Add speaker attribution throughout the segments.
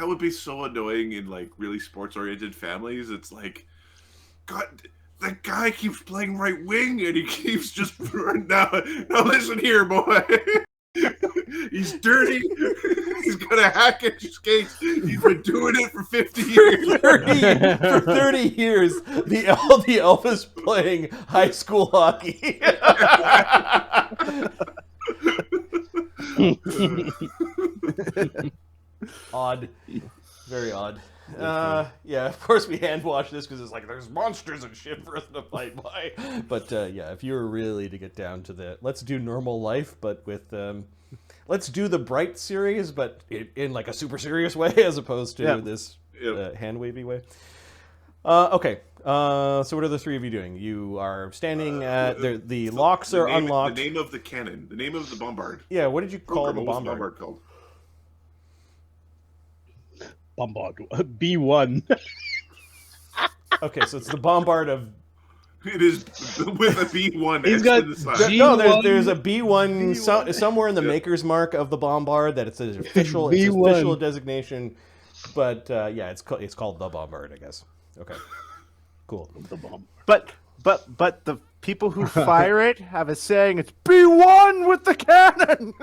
Speaker 1: that would be so annoying in like really sports-oriented families. It's like, God, that guy keeps playing right wing, and he keeps just now. Listen here, boy. He's dirty. He's got a hack at his skates. He's been doing it for 50 years.
Speaker 2: For 30 years, the elf is playing high school hockey. Odd. Very odd. Yeah, of course we hand wash this because it's like there's monsters and shit for us to fight by. But yeah, if you were really to get down to the let's do normal life, but with let's do the Bright series, but in like a super serious way as opposed to this hand wavy way. Okay. So what are the three of you doing? You are standing at the locks are unlocked.
Speaker 1: The name of the cannon. The name of the bombard.
Speaker 2: Yeah. What did you call the bombard?
Speaker 1: What was the bombard called?
Speaker 3: Bombard B1.
Speaker 2: Okay, so it's the bombard of.
Speaker 1: It is with a B1.
Speaker 3: He's got
Speaker 2: no. There's a B1 somewhere in the maker's mark of the bombard that it's an official designation, but yeah, it's called the bombard, I guess. Okay, cool.
Speaker 3: The bombard.
Speaker 4: But the people who fire it have a saying. It's B1 with the cannon.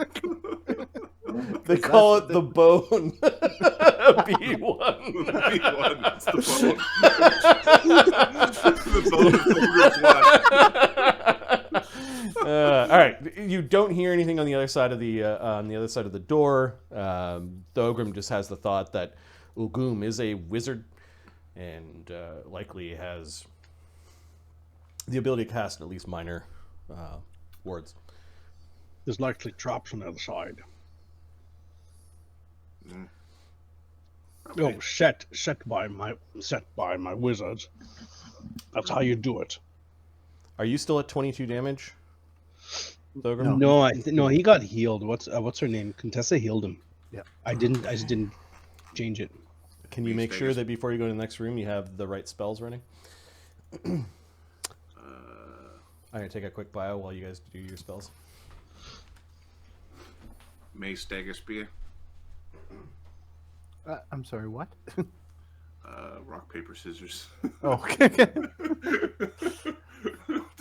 Speaker 2: They call it the bone. B1.
Speaker 1: B1. It's the bone. The bone of
Speaker 2: all right, you don't hear anything on the other side of the door. Thogrim just has the thought that Ulgum is a wizard and likely has the ability to cast at least minor wards.
Speaker 3: There's likely traps on the other side. Oh, set by my wizards. That's how you do it.
Speaker 2: Are you still at 22 damage, Thogrim?
Speaker 3: No, he got healed. What's her name? Quintessa healed him.
Speaker 4: Yeah,
Speaker 3: I just didn't change it.
Speaker 2: Can you make sure that before you go to the next room, you have the right spells running? I'm gonna take a quick bio while you guys do your spells.
Speaker 1: Mace, dagger, spear.
Speaker 4: I'm sorry, what?
Speaker 1: Rock, paper, scissors.
Speaker 4: Oh, okay.
Speaker 1: To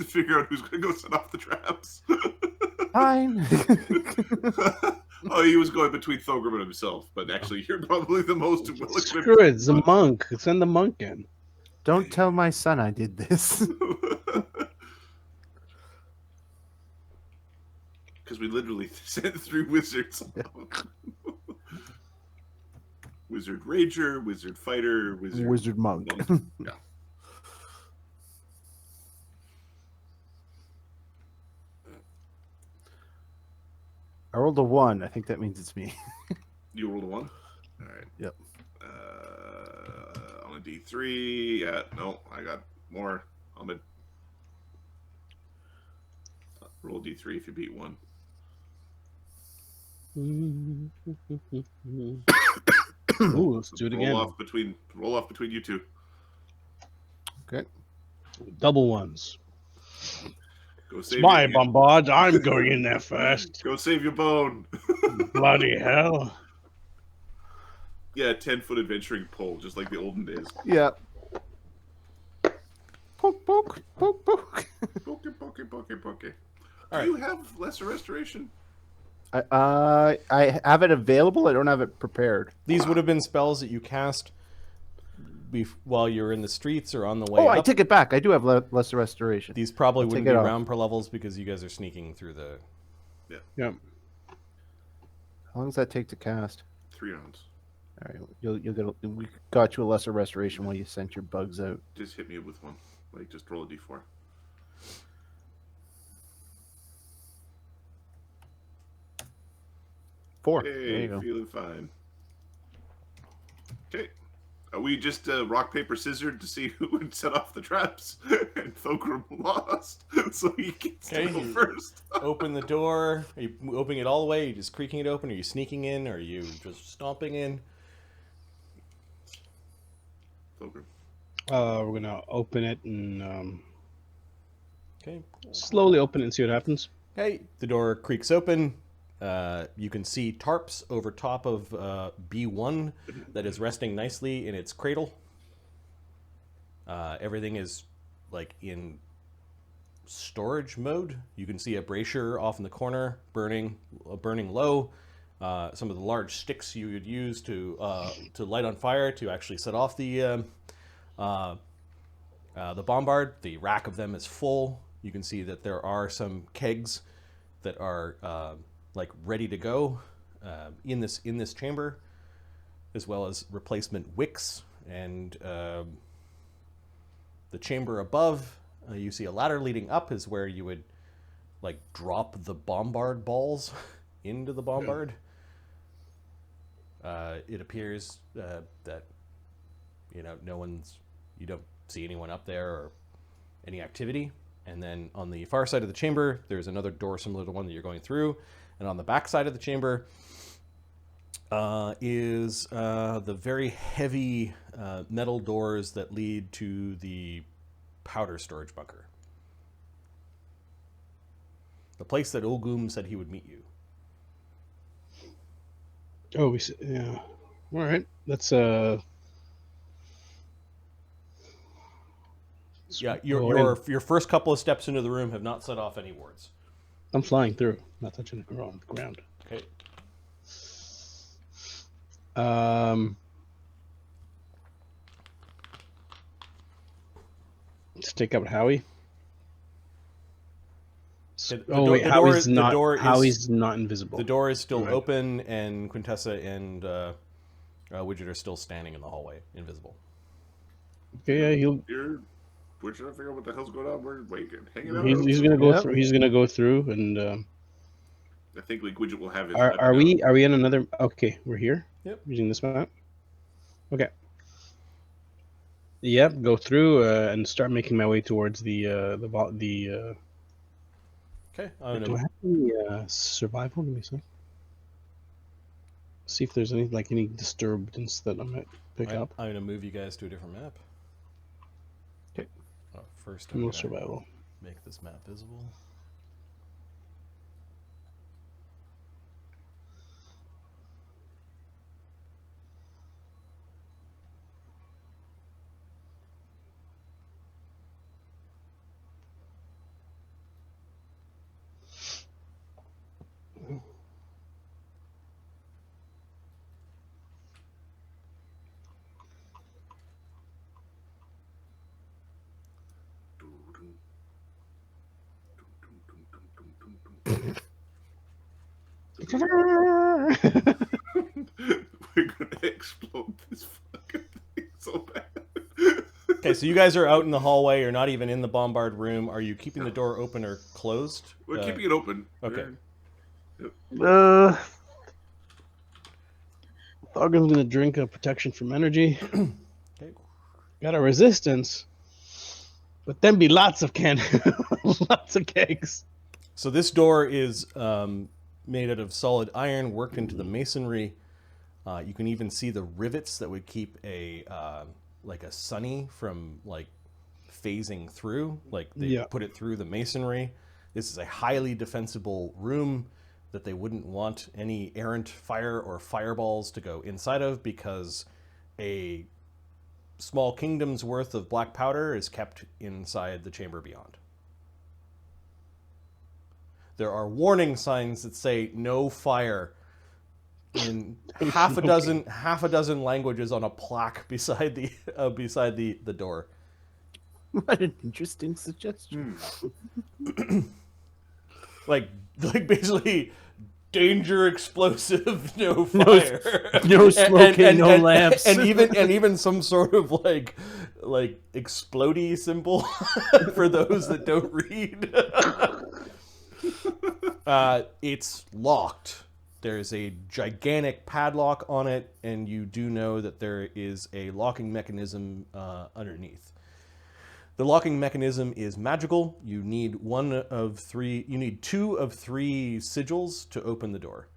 Speaker 1: figure out who's going to go set off the traps.
Speaker 4: Fine.
Speaker 1: Oh, he was going between Thogrim and himself, but actually you're probably the most well-equipped.
Speaker 3: Screw it, it's a monk. Send the monk in.
Speaker 4: Don't tell my son I did this.
Speaker 1: Because we literally sent 3 wizards. Wizard Rager, Wizard Fighter,
Speaker 4: Wizard Monk.
Speaker 1: Yeah.
Speaker 4: I rolled a 1. I think that means it's me.
Speaker 1: You rolled a 1? All right.
Speaker 4: Yep.
Speaker 1: On a D3. Yeah, no, I got more. Roll D3 if you beat 1.
Speaker 3: Ooh, let's do it again.
Speaker 1: Roll off between you two.
Speaker 4: Okay.
Speaker 3: Double ones.
Speaker 1: Go save
Speaker 3: My bombard. I'm going in there first.
Speaker 1: Go save your bone.
Speaker 3: Bloody hell.
Speaker 1: Yeah, 10-foot adventuring pole, just like the olden days.
Speaker 4: Yeah. Poke, poke, poke, poke.
Speaker 1: Poke, poke, poke, poke. Do
Speaker 2: right.
Speaker 1: you have lesser restoration?
Speaker 4: I have it available. I don't have it prepared.
Speaker 2: These would have been spells that you cast while you're in the streets or on the way
Speaker 4: Oh,
Speaker 2: up.
Speaker 4: I take it back. I do have lesser restoration.
Speaker 2: These probably wouldn't be
Speaker 4: it off.
Speaker 2: round per levels because you guys are sneaking through the...
Speaker 3: Yeah.
Speaker 4: How long does that take to cast?
Speaker 1: 3 rounds.
Speaker 4: All right, you'll get. We got you a lesser restoration while you sent your bugs out.
Speaker 1: Just hit me with one. Like, just roll a D4.
Speaker 4: Four. There
Speaker 1: Hey,
Speaker 4: you go.
Speaker 1: feeling fine. Okay. We just rock, paper, scissors to see who would set off the traps, and Thogrim lost, so he gets to go first.
Speaker 2: Open the door. Are you opening it all the way? Are you just creaking it open? Are you sneaking in? Are you just stomping in?
Speaker 1: Thogrim.
Speaker 3: We're gonna open it and
Speaker 2: Okay.
Speaker 3: slowly open it and see what happens.
Speaker 2: Okay. The door creaks open. You can see tarps over top of B1 that is resting nicely in its cradle. Everything is like in storage mode. You can see a brazier off in the corner burning low. Some of the large sticks you would use to light on fire to actually set off the bombard. The rack of them is full. You can see that there are some kegs that are like ready to go in this chamber, as well as replacement wicks. And the chamber above, you see a ladder leading up is where you would like drop the bombard balls into the bombard. It appears that you don't see anyone up there or any activity. And then on the far side of the chamber, there's another door similar to the one that you're going through. And on the back side of the chamber is the very heavy metal doors that lead to the powder storage bunker. The place that Ulgum said he would meet you.
Speaker 3: Oh, yeah. All right. That's
Speaker 2: Yeah, your first couple of steps into the room have not set off any wards.
Speaker 3: I'm flying through, not touching the ground.
Speaker 2: Okay.
Speaker 3: Let's take out Howie. Howie's not invisible.
Speaker 2: The door is still open, and Quintessa and Widget are still standing in the hallway, invisible.
Speaker 3: Okay, yeah,
Speaker 1: We're trying to figure out what the hell's going on. We're waiting, hanging out.
Speaker 3: He's gonna go through. He's gonna go through, and
Speaker 1: I think like Widget will have it.
Speaker 3: Are we in another? Okay, we're here.
Speaker 2: Yep.
Speaker 3: Using this map. Okay. Yep. Go through and start making my way towards the.
Speaker 2: Okay.
Speaker 3: Do I have any survival? Let me see. See if there's any disturbance that I might pick up.
Speaker 2: I'm gonna move you guys to a different map.
Speaker 3: Okay.
Speaker 2: First,
Speaker 3: No survival.
Speaker 2: Make this map visible.
Speaker 1: We're gonna explode this fucking thing so bad.
Speaker 2: Okay, so you guys are out in the hallway. You're not even in the bombard room. Are you keeping the door open or closed?
Speaker 1: We're keeping it open.
Speaker 2: Okay.
Speaker 3: Thogrim's gonna drink a protection from energy.
Speaker 2: Okay.
Speaker 3: Got a resistance, but then be lots of lots of kegs.
Speaker 2: So this door is made out of solid iron, worked into the masonry. You can even see the rivets that would keep a sunny from like phasing through. Like they put it through the masonry. This is a highly defensible room that they wouldn't want any errant fire or fireballs to go inside of, because a small kingdom's worth of black powder is kept inside the chamber beyond. There are warning signs that say no fire in half a dozen languages on a plaque beside the door.
Speaker 4: What an interesting suggestion.
Speaker 2: like basically danger, explosive, no fire,
Speaker 4: no smoking, no lamps,
Speaker 2: and even some sort of like explodey symbol for those that don't read. It's locked. There's a gigantic padlock on it, and you do know that there is a locking mechanism underneath. The locking mechanism is magical. You need two of three sigils to open the door.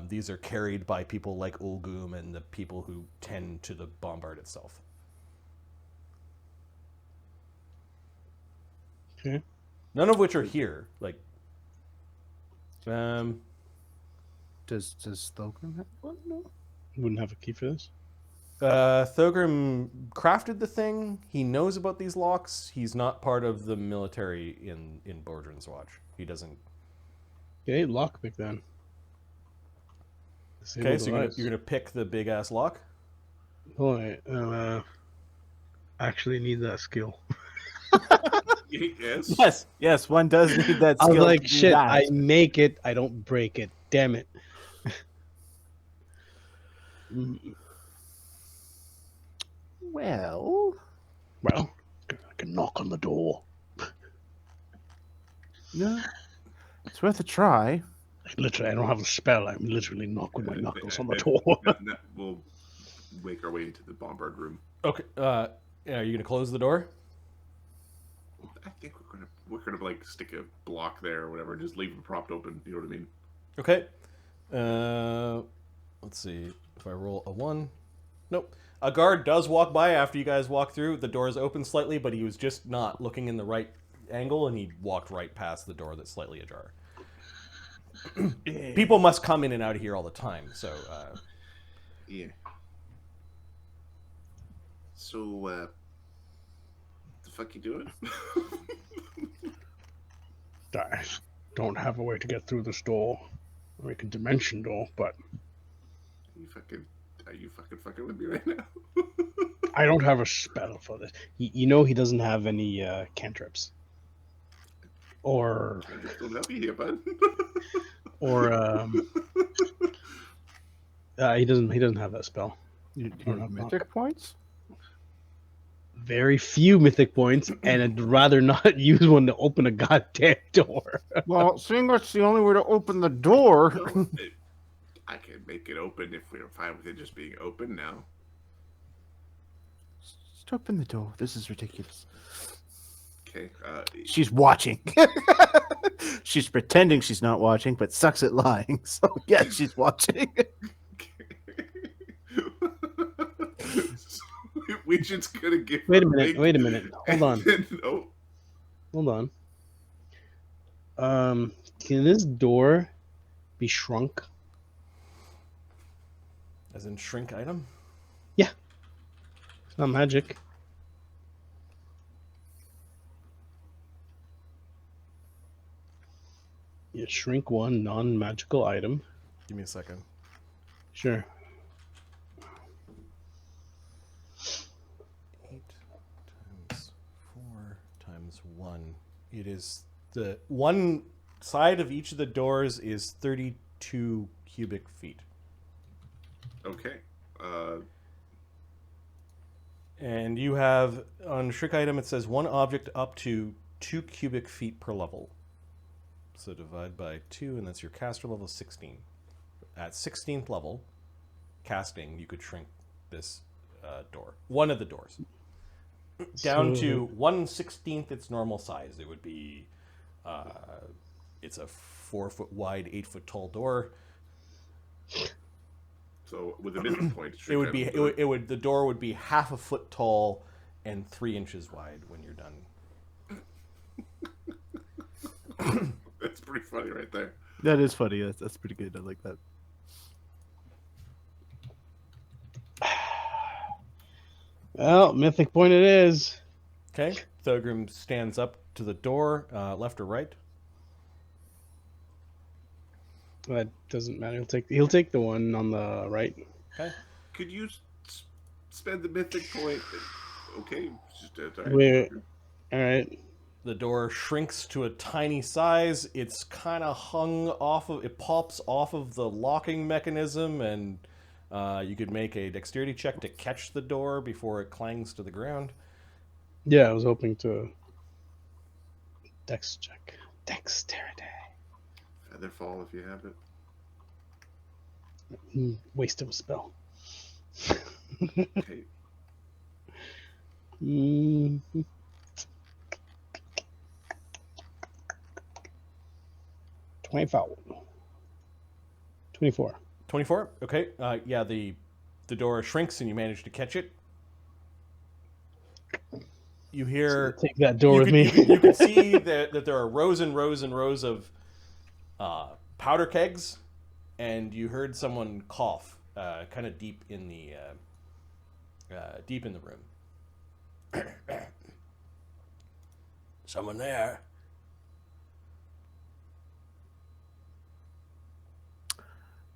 Speaker 2: These are carried by people like Ulgum and the people who tend to the bombard itself.
Speaker 3: Okay.
Speaker 2: None of which are here.
Speaker 4: Does Thogrim have one? No.
Speaker 3: Wouldn't have a key for this.
Speaker 2: Thogrim crafted the thing. He knows about these locks. He's not part of the military in Bordrin's watch. He doesn't.
Speaker 3: Okay, lockpick then. Disable
Speaker 2: Okay, so
Speaker 3: device.
Speaker 2: you're gonna pick the big ass lock.
Speaker 3: Oh, wait, actually need that skill.
Speaker 1: Yes.
Speaker 4: Yes, one does need that
Speaker 3: I
Speaker 4: skill.
Speaker 3: was like,
Speaker 4: to do
Speaker 3: shit,
Speaker 4: that.
Speaker 3: I make it, I don't break it. Damn it.
Speaker 4: Well,
Speaker 3: Well, I can knock on the door.
Speaker 4: no, it's worth a try.
Speaker 3: Literally, I don't have a spell. I'm literally knock with my knuckles on the door.
Speaker 1: We'll make our way into the bombard room.
Speaker 2: Okay. Are you gonna close the door?
Speaker 1: I think we're gonna like stick a block there or whatever. Just leave it propped open. You know what I mean?
Speaker 2: Okay. Let's see. If I roll a 1. Nope. A guard does walk by after you guys walk through. The door is open slightly, but he was just not looking in the right angle, and he walked right past the door that's slightly ajar. People must come in and out of here all the time, so...
Speaker 1: Yeah. So, the fuck you doing?
Speaker 3: I don't have a way to get through this door. Like a dimension door, but
Speaker 1: Are you fucking with me right now?
Speaker 3: I don't have a spell for this. You know he doesn't have any cantrips. Or
Speaker 1: Don't help you here, bud.
Speaker 3: he doesn't have that spell.
Speaker 4: You have mythic points?
Speaker 3: Very few mythic points, and I'd rather not use one to open a goddamn door.
Speaker 4: Well, seeing that's the only way to open the door.
Speaker 1: No, I can make it open if we're fine with it just being open now.
Speaker 4: Just open the door. This is ridiculous.
Speaker 1: Okay.
Speaker 4: She's watching. She's pretending she's not watching, but sucks at lying. So, yeah, she's watching.
Speaker 1: Widget's gonna give.
Speaker 3: Wait a minute. Hold on.
Speaker 1: Oh,
Speaker 3: Hold on. Can this door be shrunk?
Speaker 2: As in shrink item?
Speaker 3: It's not magic. Yeah, shrink one non-magical item.
Speaker 2: Give me a second.
Speaker 3: Sure.
Speaker 2: 8 times 4 times 1. It is the one side of each of the doors is 32 cubic feet.
Speaker 1: okay.
Speaker 2: And you have on shrink item it says one object up to 2 cubic feet per level. So divide by 2 and that's your caster level 16. At 16th level casting you could shrink this door. One of the doors. Down to 1/16th its normal size. It would be it's a 4 foot wide, 8 foot tall door.
Speaker 1: So with a mythic point,
Speaker 2: It would be the door would be half a foot tall and 3 inches wide when you're done.
Speaker 1: That's pretty funny right there.
Speaker 4: That is funny. That's pretty good. I like that.
Speaker 3: Well, mythic point it is.
Speaker 2: Okay. Thogrim stands up to the door, left or right.
Speaker 3: That doesn't matter. He'll take the one on the right.
Speaker 2: Okay.
Speaker 1: Could you spend the mythic point? Okay. Just,
Speaker 3: All right.
Speaker 2: The door shrinks to a tiny size. It's kind of hung off of, it pops off of the locking mechanism, and you could make a dexterity check to catch the door before it clangs to the ground.
Speaker 3: Yeah, I was hoping to dex check. Dexterity.
Speaker 1: Feather fall if you have it.
Speaker 3: Waste of a spell.
Speaker 1: Okay.
Speaker 2: 24. 24? Okay. Yeah, the door shrinks and you manage to catch it. You hear...
Speaker 3: Take that door with me.
Speaker 2: You can see that there are rows and rows and rows of powder kegs and you heard someone cough, kind of deep in the room. Someone there.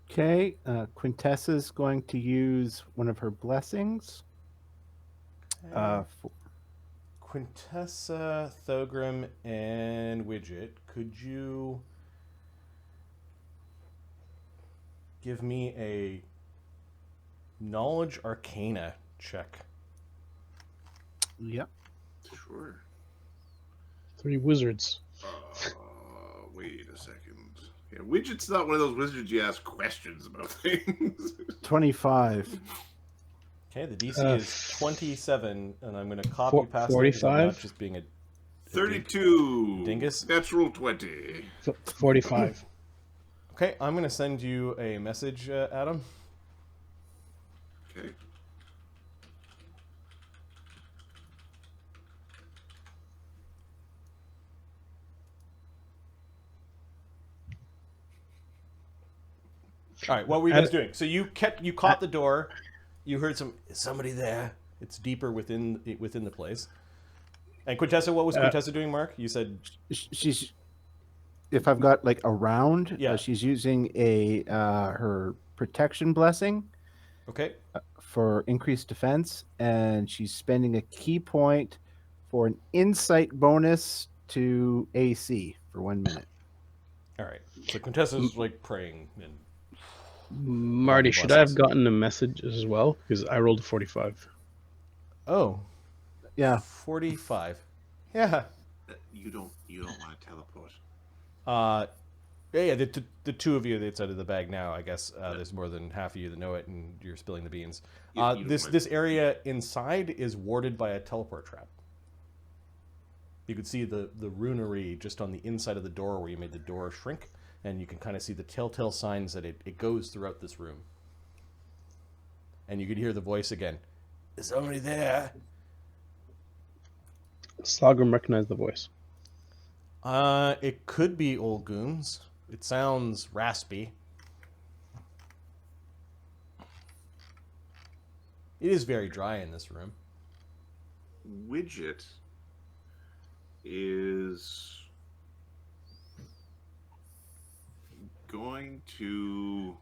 Speaker 4: Okay, Quintessa's going to use one of her blessings.
Speaker 2: Quintessa, Thogrim, and Widget, could you give me a Knowledge Arcana check?
Speaker 4: Yep.
Speaker 1: Sure.
Speaker 3: 3 wizards.
Speaker 1: Wait a second. Yeah, Widget's not one of those wizards you ask questions about things.
Speaker 4: 25.
Speaker 2: Okay, the DC is 27, and I'm going to copy past
Speaker 3: 45?
Speaker 2: it, not just being a
Speaker 1: 32.
Speaker 2: Dingus?
Speaker 1: Natural 20.
Speaker 3: 45.
Speaker 2: Okay, I'm going to send you a message, Adam.
Speaker 1: Okay.
Speaker 2: All right, what were you guys doing? So you caught the door. You heard somebody there. It's deeper within the place. And Quintessa, what was Quintessa doing, Mark? You said
Speaker 4: She's, if I've got like a round,
Speaker 2: Yeah.
Speaker 4: she's using her protection blessing
Speaker 2: okay.
Speaker 4: for increased defense, and she's spending a key point for an insight bonus to AC for 1 minute.
Speaker 2: All right. So Quintessa's like praying and
Speaker 3: Marty, should I have gotten a message as well? Because I rolled a 45.
Speaker 2: Oh,
Speaker 4: Yeah.
Speaker 2: 45. Yeah.
Speaker 1: You don't want to teleport.
Speaker 2: Yeah. The two of you that's out of the bag now. I guess there's more than half of you that know it, and you're spilling the beans. This area inside is warded by a teleport trap. You could see the runery just on the inside of the door where you made the door shrink, and you can kind of see the telltale signs that it goes throughout this room. And you could hear the voice again. Is somebody there?
Speaker 3: Thogrim recognized the voice.
Speaker 2: It could be Old Goons. It sounds raspy. It is very dry in this room.
Speaker 1: Widget is going to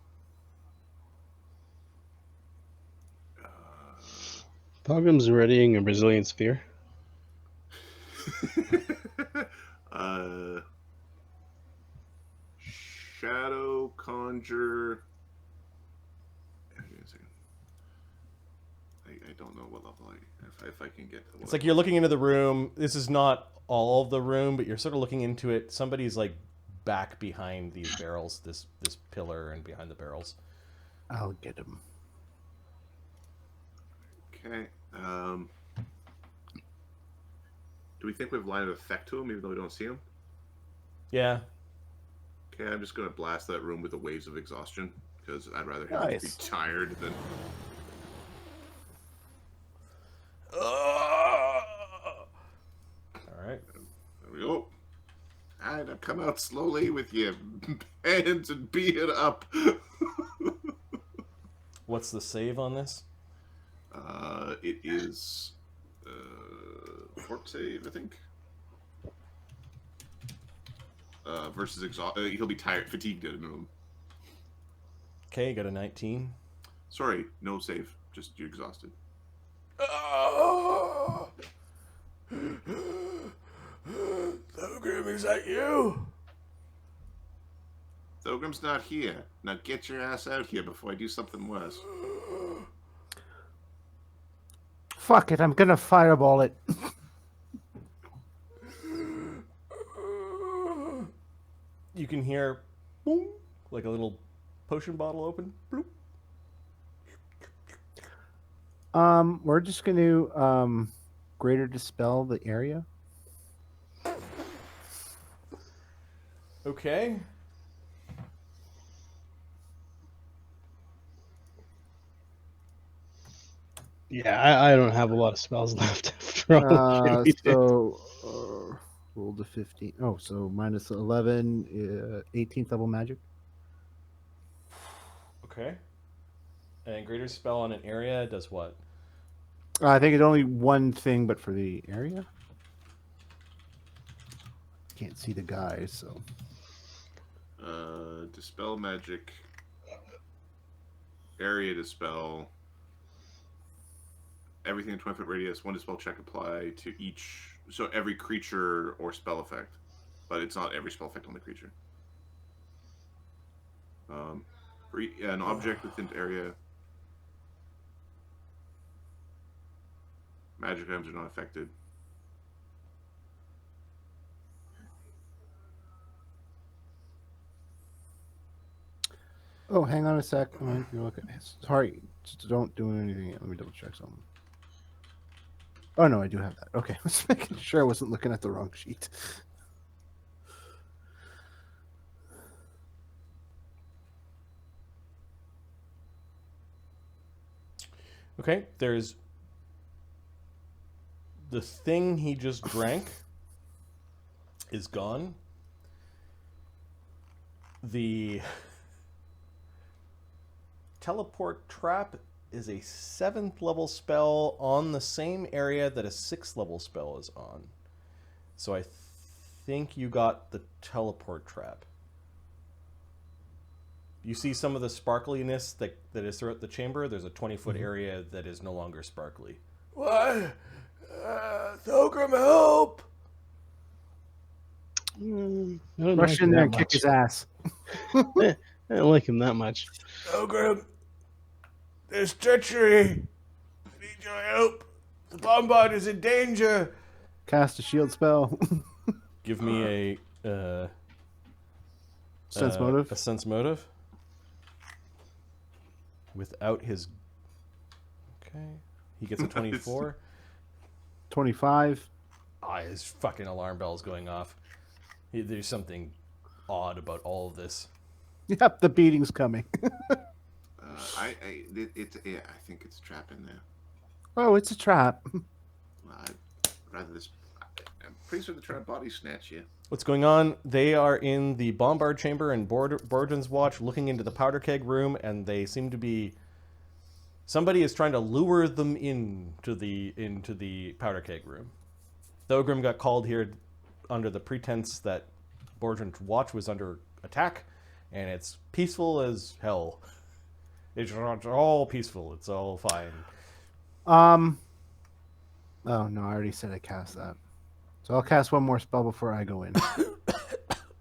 Speaker 3: Thogrim's readying a Brazilian spear.
Speaker 1: shadow conjure. I don't know what level if I can get.
Speaker 2: It's like you're looking into the room. This is not all of the room, but you're sort of looking into it. Somebody's like back behind these barrels, this pillar, and behind the barrels.
Speaker 4: I'll get him.
Speaker 1: Okay. Do we think we have line of effect to him, even though we don't see him?
Speaker 2: Yeah.
Speaker 1: Okay, I'm just gonna blast that room with the waves of exhaustion because I'd rather him
Speaker 4: Nice.
Speaker 1: be tired than.
Speaker 2: All right.
Speaker 1: There we go. Alright, now come out slowly with your hands and beat it up.
Speaker 2: What's the save on this?
Speaker 1: It is fort save, I think. Versus he'll be tired, fatigued at a minimum.
Speaker 2: Okay, you got a 19.
Speaker 1: Sorry, no save. Just you're exhausted.
Speaker 2: Thogrim, is that you?
Speaker 1: Thogrim's not here. Now get your ass out here before I do something worse.
Speaker 4: Fuck it, I'm gonna fireball it.
Speaker 2: You can hear boom, like a little potion bottle open. Bloop.
Speaker 4: We're just gonna greater dispel the area.
Speaker 2: Okay.
Speaker 3: Yeah, I don't have a lot of spells left after all the shit we did.
Speaker 4: So roll to 15. Oh, so minus 11, 18th level magic.
Speaker 2: Okay. And greater spell on an area does what?
Speaker 4: I think it's only one thing, but for the area. Can't see the guys, so.
Speaker 1: Dispel magic. Area dispel. Everything in 20-foot radius, one dispel check apply to each. So every creature or spell effect. But it's not every spell effect on the creature. For an object within the area. Magic items are not affected.
Speaker 4: Oh, hang on a sec. You're looking. Sorry, just don't do anything yet. Let me double check something. Oh no, I do have that. Okay, I was making sure I wasn't looking at the wrong sheet.
Speaker 2: Okay, there's the thing he just drank is gone. The teleport trap is a 7th level spell on the same area that a 6th level spell is on. So I think you got the teleport trap. You see some of the sparkliness that is throughout the chamber. There's a 20-foot area that is no longer sparkly. What? Thogrim, help!
Speaker 3: I don't
Speaker 4: Rush
Speaker 3: like
Speaker 4: in
Speaker 3: him
Speaker 4: there
Speaker 3: that
Speaker 4: and kick
Speaker 3: much.
Speaker 4: his ass.
Speaker 3: I don't like him that much.
Speaker 2: Thogrim, there's treachery. I need your help. The bombard is in danger.
Speaker 4: Cast a shield spell.
Speaker 2: Give me a
Speaker 4: Sense motive.
Speaker 2: A sense motive. Without his... Okay. He gets a 24.
Speaker 4: 25.
Speaker 2: Ah, his fucking alarm bell's going off. There's something odd about all of this.
Speaker 4: Yep, the beating's coming.
Speaker 1: I think it's a trap in there.
Speaker 4: Oh, it's a trap.
Speaker 1: I'd rather this. I'm pretty sure the trap body snatch you.
Speaker 2: What's going on? They are in the bombard chamber and Bordrin's watch, looking into the powder keg room, and they seem to be... Somebody is trying to lure them into the powder keg room. Thogrim got called here under the pretense that Bordrin's watch was under attack, and it's peaceful as hell. It's all peaceful. It's all fine.
Speaker 4: Oh no, I already said I cast that. So I'll cast one more spell before I go in.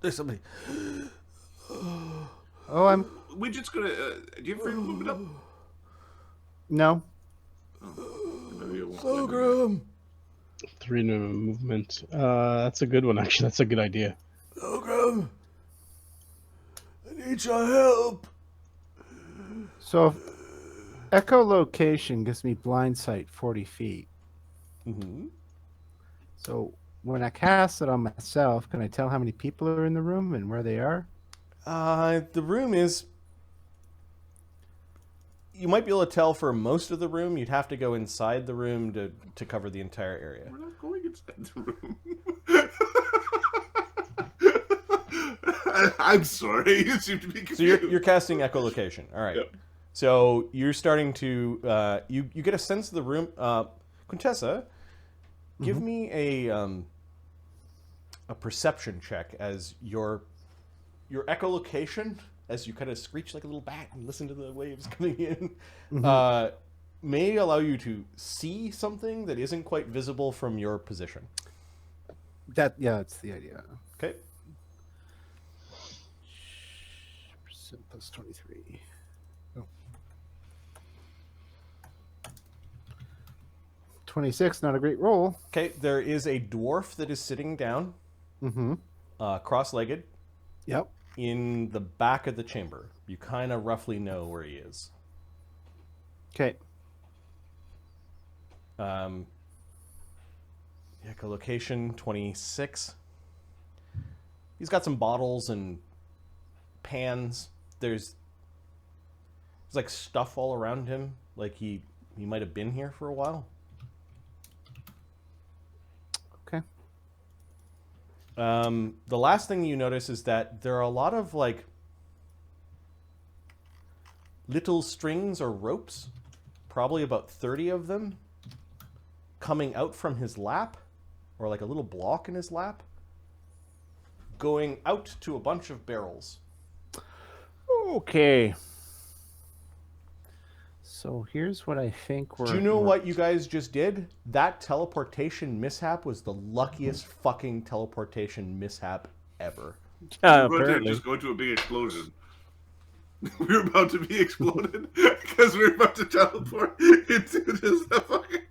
Speaker 2: There's somebody.
Speaker 4: Oh, I'm...
Speaker 1: Widget's gonna... do you have freedom movement up?
Speaker 4: No.
Speaker 1: Maybe it won't
Speaker 2: Thogrim!
Speaker 3: 3 movement. That's a good one, actually. That's a good idea.
Speaker 2: Thogrim! I need your help!
Speaker 4: So echolocation gives me blind sight 40 feet.
Speaker 2: Mm-hmm.
Speaker 4: So when I cast it on myself, can I tell how many people are in the room and where they are?
Speaker 2: The room is... You might be able to tell for most of the room. You'd have to go inside the room to cover the entire area.
Speaker 1: We're not going inside the room. I'm sorry. You seem to be confused.
Speaker 2: So you're casting echolocation. All right.
Speaker 1: Yep.
Speaker 2: So you're starting to you get a sense of the room. Quintessa, give me a perception check as your echolocation, as you kind of screech like a little bat and listen to the waves coming in, may allow you to see something that isn't quite visible from your position.
Speaker 4: That's the idea.
Speaker 2: Okay.
Speaker 4: Percent plus 23. Oh. 26, not a great roll.
Speaker 2: Okay. There is a dwarf that is sitting down, cross-legged,
Speaker 4: Yep.
Speaker 2: in the back of the chamber. You kind of roughly know where he is.
Speaker 4: Okay.
Speaker 2: Echolocation 26. He's got some bottles and pans. There's like stuff all around him. Like he might have been here for a while.
Speaker 4: Okay.
Speaker 2: The last thing you notice is that there are a lot of like little strings or ropes, probably about 30 of them, coming out from his lap, or like a little block in his lap, going out to a bunch of barrels.
Speaker 4: Okay. So here's what I think we're...
Speaker 2: Do you know what you guys just did? That teleportation mishap was the luckiest fucking teleportation mishap ever.
Speaker 4: Yeah,
Speaker 1: We're going to
Speaker 4: apparently.
Speaker 1: just go to a big explosion. We're about to be exploded because we're about to teleport into this fucking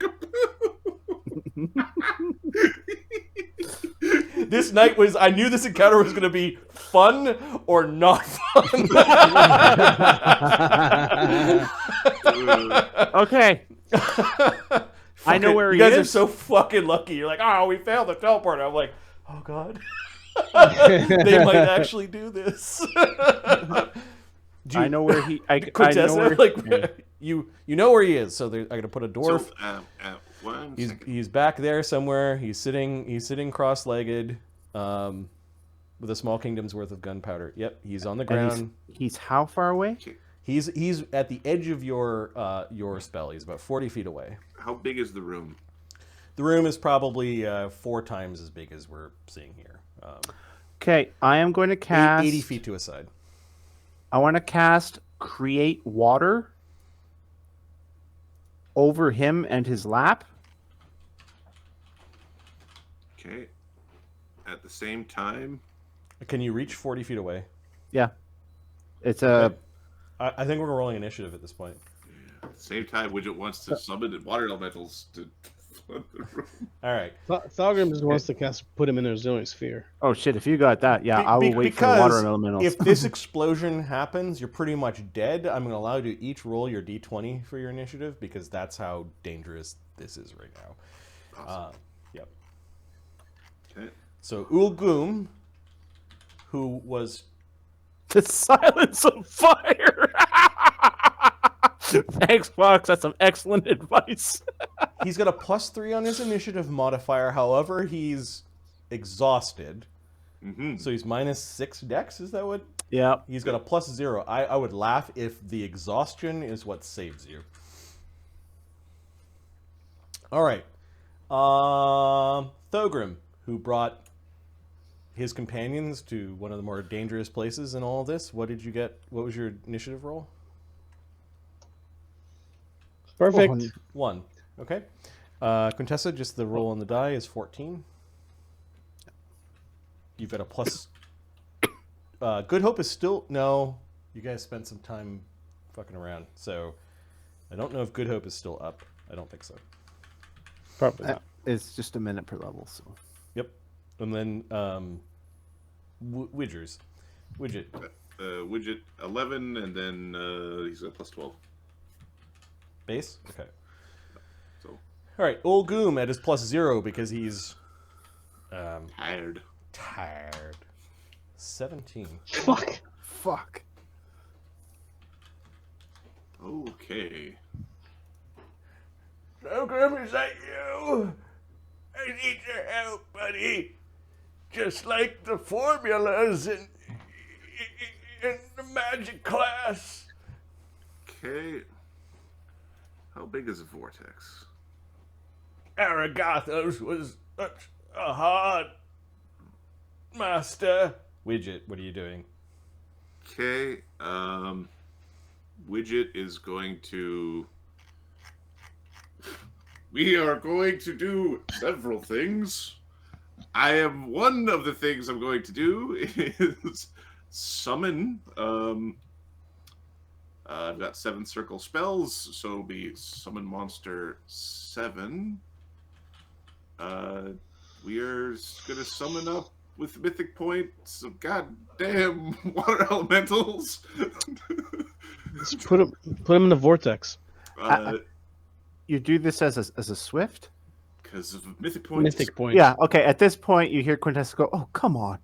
Speaker 2: This night was, I knew this encounter was going to be fun or not fun.
Speaker 4: Okay. I know where
Speaker 2: you guys
Speaker 4: he
Speaker 2: are
Speaker 4: is.
Speaker 2: so fucking lucky. You're like, oh, we failed the teleport. I'm like, oh god. They might actually do this.
Speaker 4: I know where he... I know
Speaker 2: Quintessa,
Speaker 4: where...
Speaker 2: like, you know where he is. So I'm going to put a dwarf.
Speaker 1: So,
Speaker 2: He's back there somewhere. He's sitting cross-legged, with a small kingdom's worth of gunpowder. Yep, he's on the ground.
Speaker 4: He's how far away?
Speaker 2: He's at the edge of your spell. He's about 40 feet away.
Speaker 1: How big is the room?
Speaker 2: The room is probably 4 times as big as we're seeing here.
Speaker 4: Okay, I am going to cast...
Speaker 2: 80 feet to a side.
Speaker 4: I want to cast Create Water over him and his lap.
Speaker 1: Okay. At the same time...
Speaker 2: Can you reach 40 feet away?
Speaker 4: Yeah. It's
Speaker 2: Okay. I think we're rolling initiative at this point.
Speaker 1: At the same time, Widget wants to summon water elementals to flood the room.
Speaker 2: All right.
Speaker 3: Thogrim just wants to put him in their zoning sphere.
Speaker 4: Oh shit! If you got that, yeah, I will wait for the water elementals.
Speaker 2: If this explosion happens, you're pretty much dead. I'm going to allow you to each roll your d20 for your initiative because that's how dangerous this is right now.
Speaker 1: Awesome.
Speaker 2: Yep.
Speaker 1: Okay.
Speaker 2: So Ulgum, who was
Speaker 4: The silence of fire. Thanks, Fox. That's some excellent advice.
Speaker 2: he's got a +3 on his initiative modifier. However, he's exhausted, so he's -6 dex. Is that what?
Speaker 4: Yeah.
Speaker 2: He's got a +0. I would laugh if the exhaustion is what saves you. All right. Thogrim, who brought his companions to one of the more dangerous places in all of this. What did you get? What was your initiative roll?
Speaker 3: Perfect.
Speaker 2: 1. Okay. Quintessa, just the roll on the die is 14. You've got a plus. Good Hope is still... No. You guys spent some time fucking around. So I don't know if Good Hope is still up. I don't think so.
Speaker 3: Probably not.
Speaker 4: It's just a minute per level, so.
Speaker 2: Yep. And then Widgers. Widget.
Speaker 1: Widget 11, and then he's got +12.
Speaker 2: Base? Okay.
Speaker 1: So
Speaker 2: All right. Ulgum at his +0 because he's
Speaker 1: tired.
Speaker 2: tired. 17.
Speaker 4: Fuck.
Speaker 1: Okay.
Speaker 2: Thogrim, is that you? I need your help, buddy. Just like the formulas in the magic class.
Speaker 1: Okay. How big is a vortex?
Speaker 2: Aragathos was such a hard master. Widget, what are you doing?
Speaker 1: Okay. Widget is going to... We are going to do several things. One of the things I'm going to do is summon. I've got 7 circle spells, so it'll be summon monster 7. We are going to summon up with mythic points of goddamn water elementals.
Speaker 3: Just put him in the vortex.
Speaker 4: You do this as a swift?
Speaker 1: Because of mythic points.
Speaker 3: Mythic point.
Speaker 4: Yeah, okay. At this point, you hear Quintessa go, "Oh, come on."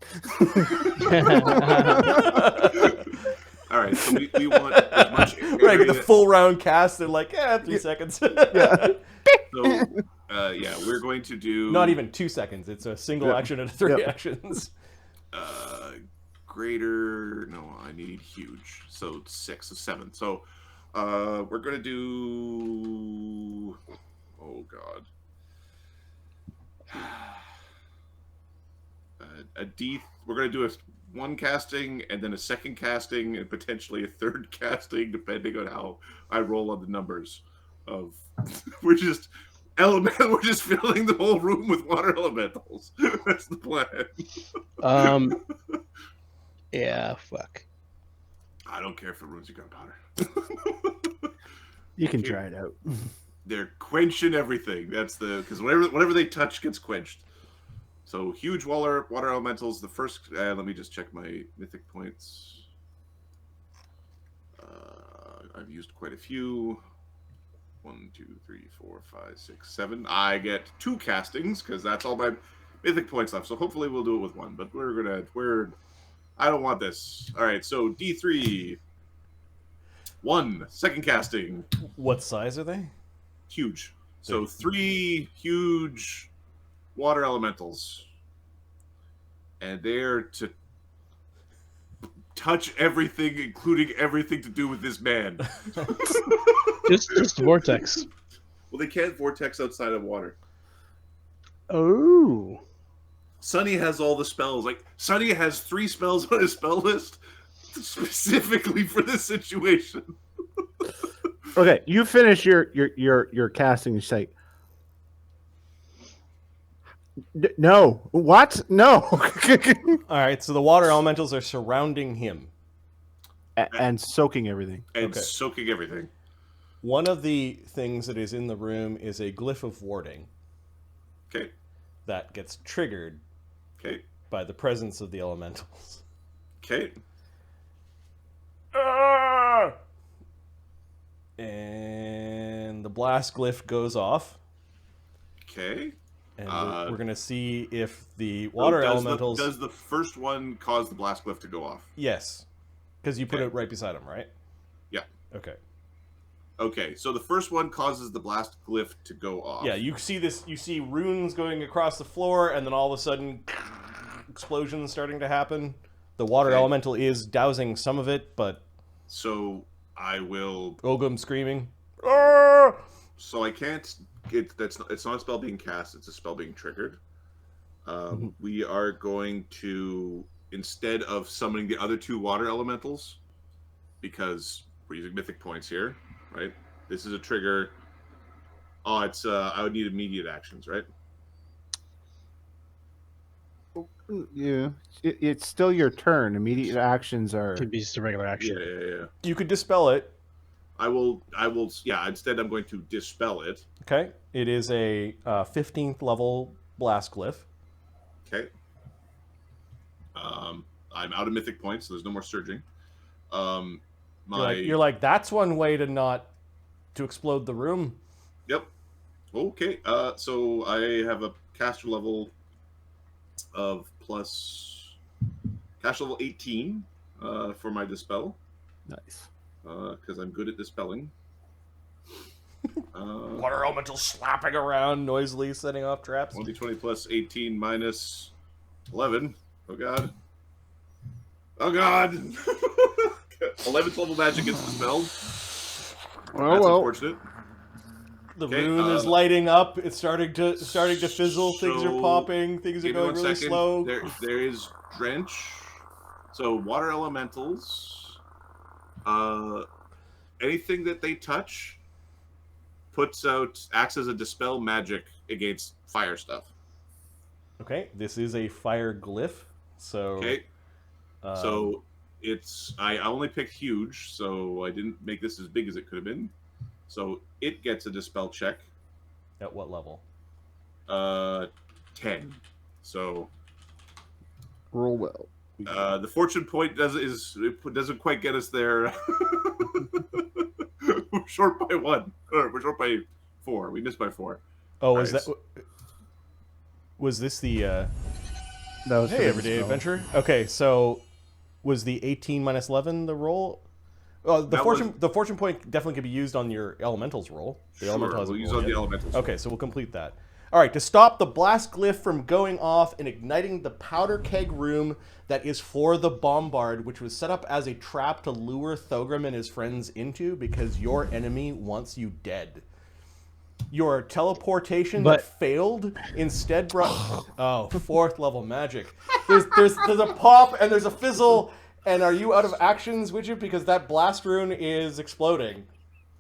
Speaker 1: All right, so we want as much
Speaker 2: Right, the full round cast, they're like, 3 seconds.
Speaker 4: Yeah.
Speaker 1: So, we're going to do...
Speaker 2: Not even 2 seconds. It's a single action and 3 actions.
Speaker 1: Greater... No, I need huge. So 6 of 7. So We're gonna do. Oh God. A D. We're gonna do one casting and then a second casting and potentially a third casting, depending on how I roll on the numbers. Of we're just we're just filling the whole room with water elementals. That's the plan.
Speaker 3: Yeah, fuck.
Speaker 1: I don't care if it ruins your gunpowder.
Speaker 4: You can try it out.
Speaker 1: They're quenching everything. That's because whatever they touch gets quenched. So huge water elementals. The first. Let me just check my mythic points. I've used quite a few. 1, 2, 3, 4, 5, 6, 7. I get 2 castings because that's all my mythic points left. So hopefully we'll do it with 1. But I don't want this. All right. So D3. 1 second casting.
Speaker 2: What size are they?
Speaker 1: Huge. So 3 huge water elementals. And they're to touch everything, including everything to do with this man.
Speaker 3: Just vortex.
Speaker 1: Well, they can't vortex outside of water.
Speaker 3: Oh.
Speaker 1: Sunny has all the spells. Like, Sunny has 3 spells on his spell list specifically for this situation.
Speaker 4: Okay, you finish your casting. You say, no. What? No.
Speaker 2: All right, so the water elementals are surrounding him.
Speaker 4: And soaking everything.
Speaker 1: And soaking everything.
Speaker 2: One of the things that is in the room is a glyph of warding.
Speaker 1: Okay.
Speaker 2: That gets triggered.
Speaker 1: Okay.
Speaker 2: By the presence of the elementals.
Speaker 1: Okay.
Speaker 2: And the blast glyph goes off.
Speaker 1: Okay.
Speaker 2: And we're going to see if the water elementals...
Speaker 1: Does the first one cause the blast glyph to go off?
Speaker 2: Yes. Because you put it right beside him, right?
Speaker 1: Yeah.
Speaker 2: Okay.
Speaker 1: Okay, so the first one causes the blast glyph to go off.
Speaker 2: Yeah, you see runes going across the floor, and then all of a sudden, explosions starting to happen. The water elemental is dousing some of it, but...
Speaker 1: So, I will...
Speaker 2: Ogum screaming.
Speaker 1: So I can't... It's not a spell being cast, it's a spell being triggered. We are going to, instead of summoning the other 2 water elementals, because we're using mythic points here, right? This is a trigger. Oh, it's I would need immediate actions, right?
Speaker 4: Yeah, it's still your turn. Immediate actions are
Speaker 3: Could be just a regular action.
Speaker 1: Yeah.
Speaker 2: You could dispel it.
Speaker 1: I will. Yeah. Instead, I'm going to dispel it.
Speaker 2: Okay. It is a 15th level blast glyph.
Speaker 1: Okay. I'm out of mythic points, so there's no more surging.
Speaker 2: You're like, that's one way to explode the room.
Speaker 1: Yep. Okay. So I have a caster level of caster level 18 for my dispel.
Speaker 4: nice.
Speaker 1: Because I'm good at dispelling.
Speaker 2: Water elemental slapping around noisily, setting off traps.
Speaker 1: 1d20 plus 18 minus 11. Oh god. Oh god. 11th level magic gets dispelled. That's unfortunate.
Speaker 2: The rune is lighting up. It's starting to fizzle. Things are popping. Things are going really slow.
Speaker 1: There is drench. So water elementals. Anything that they touch acts as a dispel magic against fire stuff.
Speaker 2: Okay, this is a fire glyph. So
Speaker 1: okay. So I only picked huge, so I didn't make this as big as it could have been. So it gets a dispel check.
Speaker 2: At what level?
Speaker 1: 10. So
Speaker 4: roll well.
Speaker 1: The fortune point doesn't quite get us there. We're short by 1. Or we're short by 4. We missed by 4.
Speaker 2: Oh, was this the
Speaker 4: that was
Speaker 2: Hey Everyday Adventure? Okay, so was the 18 minus 11 the roll? The fortune point definitely could be used on your elementals roll. The
Speaker 1: sure,
Speaker 2: elemental has
Speaker 1: we'll
Speaker 2: a
Speaker 1: use
Speaker 2: roll
Speaker 1: on
Speaker 2: yet.
Speaker 1: the elementals.
Speaker 2: Okay, so we'll complete that. All right, to stop the blast glyph from going off and igniting the powder keg room that is for the bombard, which was set up as a trap to lure Thogrim and his friends into because your enemy wants you dead. Your teleportation that failed instead brought... Oh, 4th level magic. There's a pop and there's a fizzle, and are you out of actions, Widget? Because that blast rune is exploding.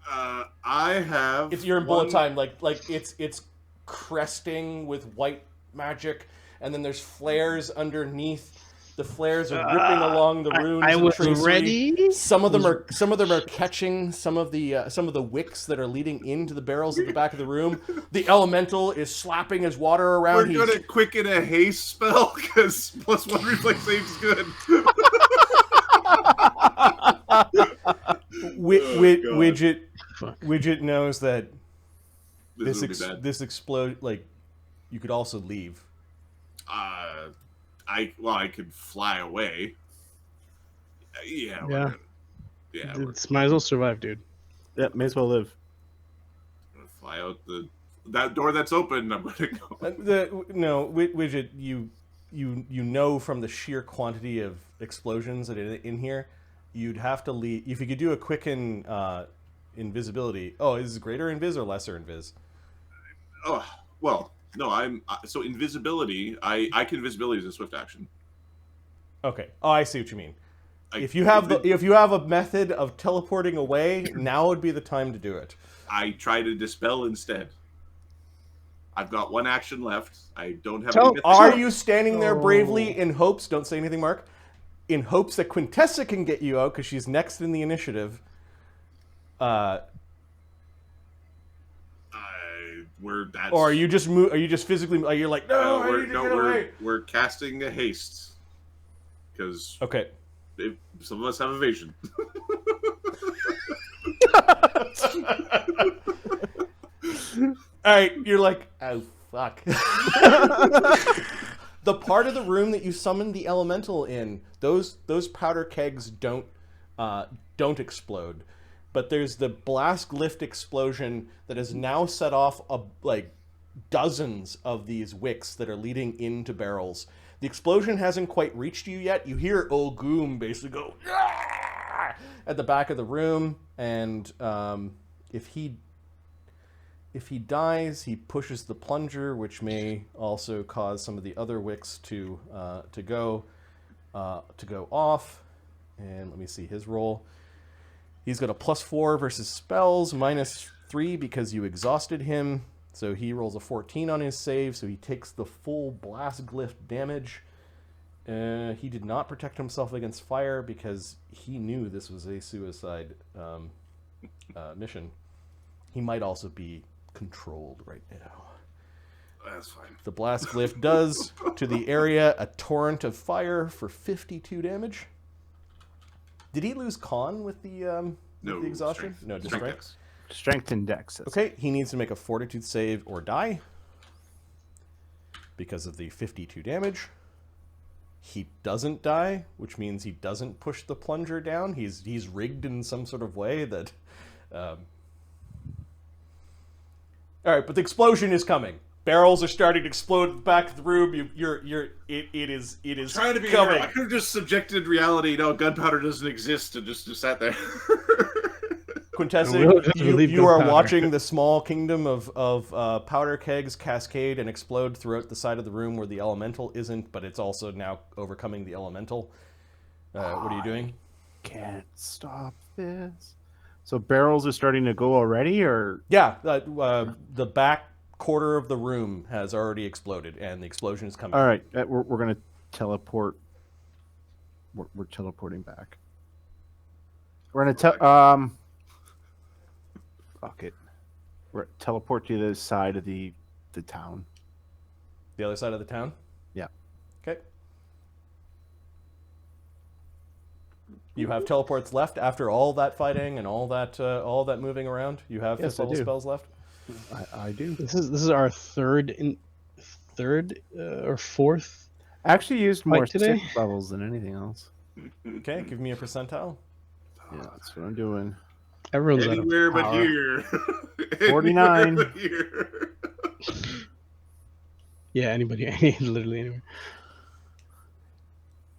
Speaker 1: I have...
Speaker 2: You're in bullet time, like it's cresting with white magic, and then there's flares underneath. The flares are ripping along the runes.
Speaker 3: I was
Speaker 2: tracery.
Speaker 3: ready.
Speaker 2: Some of them are catching some of the wicks that are leading into the barrels at the back of the room. The elemental is slapping his water around.
Speaker 1: We're gonna quicken a haste spell because +1 reflex save is good.
Speaker 2: Widget knows that this explode. Like, you could also leave.
Speaker 1: I could fly away. Yeah.
Speaker 3: Might as well survive, dude.
Speaker 4: Yeah, may as well live.
Speaker 1: I'm gonna fly out that door that's open. I'm gonna go.
Speaker 2: Widget, you know from the sheer quantity of explosions that are in here, you'd have to leave. If you could do a quicken invisibility. Oh, is it greater invis or lesser invis?
Speaker 1: Oh, well, no, so invisibility, I can invisibility as a swift action.
Speaker 2: Okay. Oh, I see what you mean. If you have a method of teleporting away, now would be the time to do it.
Speaker 1: I try to dispel instead. I've got 1 action left. I don't have any
Speaker 2: Are you standing there bravely in hopes, don't say anything, Mark, in hopes that Quintessa can get you out because she's next in the initiative? Or are you just physically? Are you like no? I need to get away.
Speaker 1: We're casting a haste because
Speaker 2: okay,
Speaker 1: some of us have evasion.
Speaker 2: All right, you're like, oh fuck. The part of the room that you summoned the elemental in, those powder kegs don't explode. But there's the blast glyph explosion that has now set off dozens of these wicks that are leading into barrels. The explosion hasn't quite reached you yet. You hear Olgoom basically go "Aah!" at the back of the room, and if he dies, he pushes the plunger, which may also cause some of the other wicks to go off. And let me see his roll. He's got a +4 versus spells, -3 because you exhausted him. So he rolls a 14 on his save, so he takes the full blast glyph damage. He did not protect himself against fire because he knew this was a suicide mission. He might also be controlled right now.
Speaker 1: That's fine.
Speaker 2: The blast glyph does to the area a torrent of fire for 52 damage. Did he lose con with the exhaustion?
Speaker 1: Strength.
Speaker 2: No, just strength.
Speaker 4: Strength and dex.
Speaker 2: Okay, he needs to make a fortitude save or die because of the 52 damage. He doesn't die, which means he doesn't push the plunger down. He's rigged in some sort of way that. All right, but the explosion is coming. Barrels are starting to explode at the back of the room. It is
Speaker 1: trying to be
Speaker 2: coming.
Speaker 1: hero. I could have just subjected reality. No, gunpowder doesn't exist, and just sat there.
Speaker 2: Quintessa, you are watching the small kingdom of powder kegs cascade and explode throughout the side of the room where the elemental isn't, but it's also now overcoming the elemental. What are you doing?
Speaker 4: Can't stop this. So barrels are starting to go already, or
Speaker 2: yeah, the back quarter of the room has already exploded, and the explosion is coming.
Speaker 4: All right, we're gonna teleport. We're teleporting back. We're gonna fuck it. We're teleport to the side of the town.
Speaker 2: The other side of the town?
Speaker 4: Yeah.
Speaker 2: Okay. You have teleports left after all that fighting and all that moving around. You have fifth level spells left.
Speaker 4: I do.
Speaker 3: This is our third or fourth.
Speaker 4: I actually used more
Speaker 3: today?
Speaker 4: 6 levels than anything else.
Speaker 2: Okay, give me a percentile.
Speaker 4: Yeah, that's what I'm doing.
Speaker 3: Everyone's
Speaker 1: Anywhere but here.
Speaker 4: 49.
Speaker 1: Anywhere but here.
Speaker 3: Yeah, anybody, literally anywhere.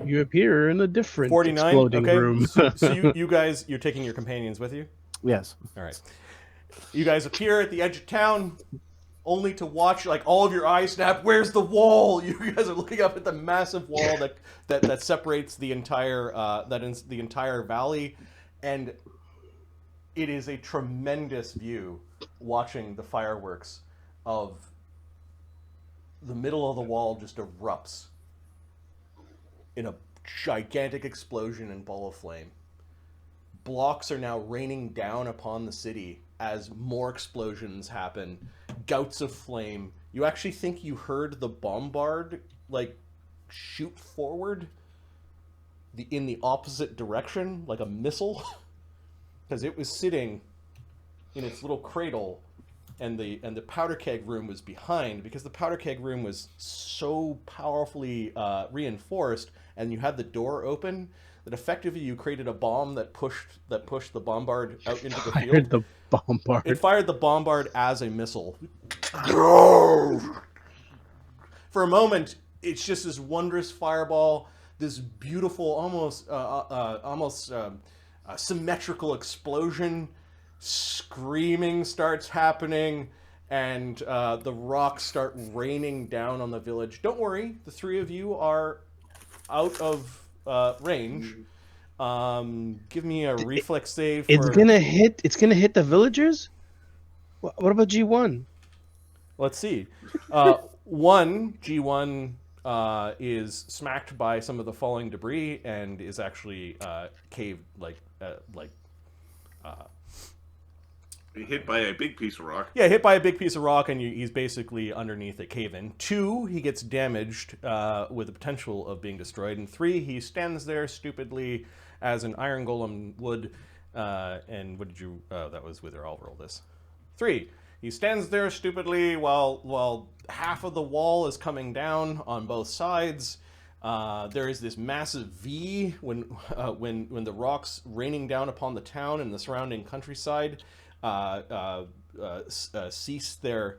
Speaker 3: You appear in a different
Speaker 2: 49.
Speaker 3: exploding
Speaker 2: Okay.
Speaker 3: room.
Speaker 2: So you guys, you're taking your companions with you.
Speaker 4: Yes.
Speaker 2: All right. You guys appear at the edge of town, only to watch like all of your eyes snap. Where's the wall? You guys are looking up at the massive wall that separates the entire the entire valley, and it is a tremendous view watching the fireworks of the middle of the wall just erupts in a gigantic explosion and ball of flame. Blocks are now raining down upon the city as more explosions happen. Gouts of flame. You actually think you heard the bombard like shoot forward in the opposite direction like a missile because it was sitting in its little cradle and the powder keg room was behind because the powder keg room was so powerfully reinforced and you had the door open that effectively you created a bomb that pushed the bombard out into the field.
Speaker 3: The bombard.
Speaker 2: It fired the bombard as a missile. For a moment, it's just this wondrous fireball, this beautiful, almost symmetrical explosion. Screaming starts happening, and the rocks start raining down on the village. Don't worry, the three of you are out of range. Give me a reflex save.
Speaker 3: It's gonna hit the villagers. What about G1?
Speaker 2: Let's see. G1 is smacked by some of the falling debris and is actually caved
Speaker 1: hit by a big piece of rock.
Speaker 2: Yeah, hit by a big piece of rock, and he's basically underneath a cave-in. 2, he gets damaged with the potential of being destroyed. And 3, he stands there stupidly as an iron golem would. And what did you... that was Wither. I'll roll this. 3, he stands there stupidly while half of the wall is coming down on both sides. There is this massive V when the rocks raining down upon the town and the surrounding countryside cease their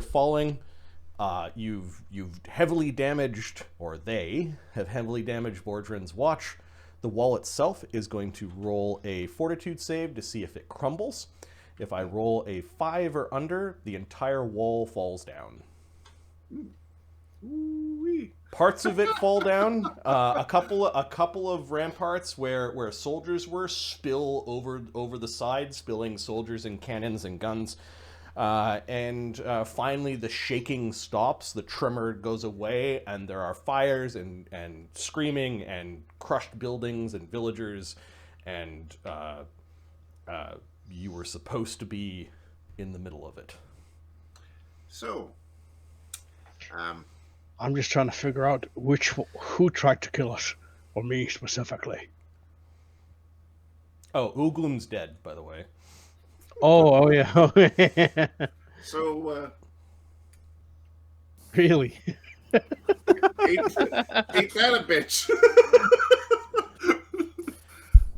Speaker 2: falling. You've heavily damaged, or they have heavily damaged Bordrin's watch. The wall itself is going to roll a fortitude save to see if it crumbles. If I roll a 5 or under, the entire wall falls down.
Speaker 1: Ooh-wee.
Speaker 2: Parts of it fall down. A couple of ramparts where soldiers were spill over the side, spilling soldiers and cannons and guns. And finally, the shaking stops. The tremor goes away, and there are fires and screaming and crushed buildings and villagers. And you were supposed to be in the middle of it.
Speaker 1: So,
Speaker 3: I'm just trying to figure out who tried to kill us, or me specifically.
Speaker 2: Oh, Uglum's dead, by the way.
Speaker 3: Oh yeah.
Speaker 1: so
Speaker 3: Really?
Speaker 1: ain't that a bitch?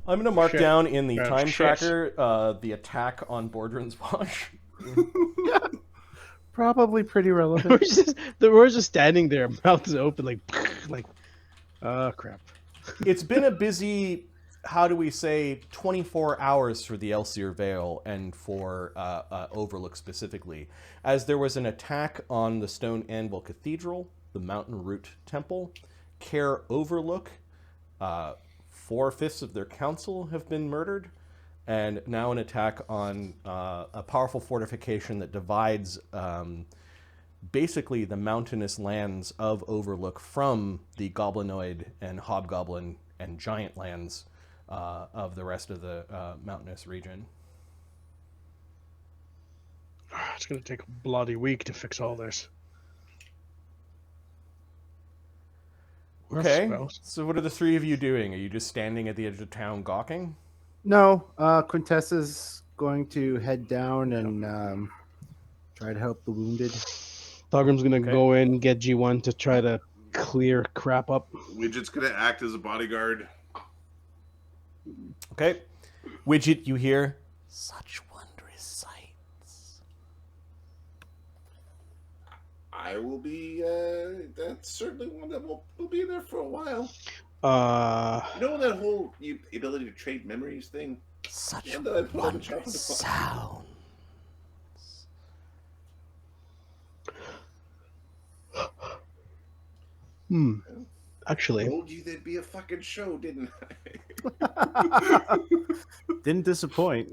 Speaker 2: I'm going to mark
Speaker 3: Shit.
Speaker 2: down in the time
Speaker 3: Shit.
Speaker 2: tracker the attack on Bordrin's watch.
Speaker 4: Probably pretty relevant.
Speaker 3: we're just standing there, mouths open, like, oh crap.
Speaker 2: It's been a busy, how do we say, 24 hours for the Elseer Vale and for Overlook specifically, as there was an attack on the Stone Anvil Cathedral, the Mountainroot Temple, Caer Overlook. 4/5 of their council have been murdered, and now an attack on a powerful fortification that divides basically the mountainous lands of Overlook from the goblinoid and hobgoblin and giant lands of the rest of the mountainous region.
Speaker 3: It's gonna take a bloody week to fix all this.
Speaker 2: Okay,
Speaker 3: Spells.
Speaker 2: so what are the three of you doing? Are you just standing at the edge of town gawking?
Speaker 4: No, Quintessa's going to head down and try to help the wounded.
Speaker 3: Thogrim's gonna
Speaker 2: Okay.
Speaker 3: go in, get G1 to try to clear crap up.
Speaker 1: Widget's gonna act as a bodyguard.
Speaker 2: Okay. Widget, you hear such wondrous sights.
Speaker 1: I will be. That's certainly one that will be there for a while. You know that whole ability to trade memories thing.
Speaker 2: Such
Speaker 1: One that I put on the top of
Speaker 2: wondrous
Speaker 1: the
Speaker 2: sound.
Speaker 3: Actually,
Speaker 1: Told you there'd be a fucking show, didn't
Speaker 4: Didn't disappoint.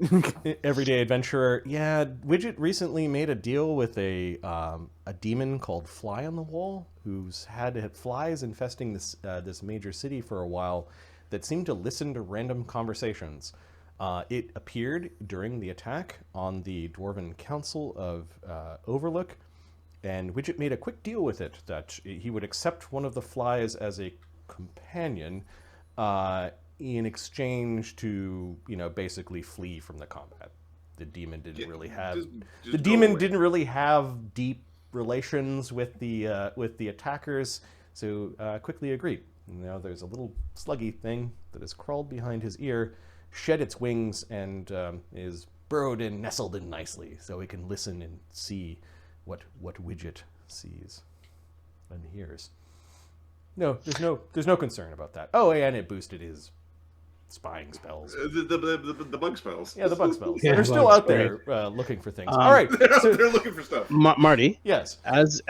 Speaker 2: Everyday adventurer. Yeah, Widget recently made a deal with a demon called Fly on the Wall, who's had flies infesting this major city for a while that seemed to listen to random conversations. It appeared during the attack on the Dwarven Council of Overlook, and Widget made a quick deal with it that he would accept one of the flies as a companion in exchange to, basically flee from the combat. The demon didn't really have didn't really have deep relations with the attackers, so quickly agreed. Now there's a little sluggy thing that has crawled behind his ear, shed its wings, and is burrowed in, nestled in nicely, so he can listen and see what Widget sees and hears. No, there's no concern about that. Oh, and it boosted his spying spells.
Speaker 1: The bug spells.
Speaker 2: Yeah, the bug spells.
Speaker 3: Yeah,
Speaker 2: They're still
Speaker 3: bugs,
Speaker 2: out there looking for things. All right.
Speaker 1: They're looking for stuff.
Speaker 3: Marty,
Speaker 2: Yes.
Speaker 3: as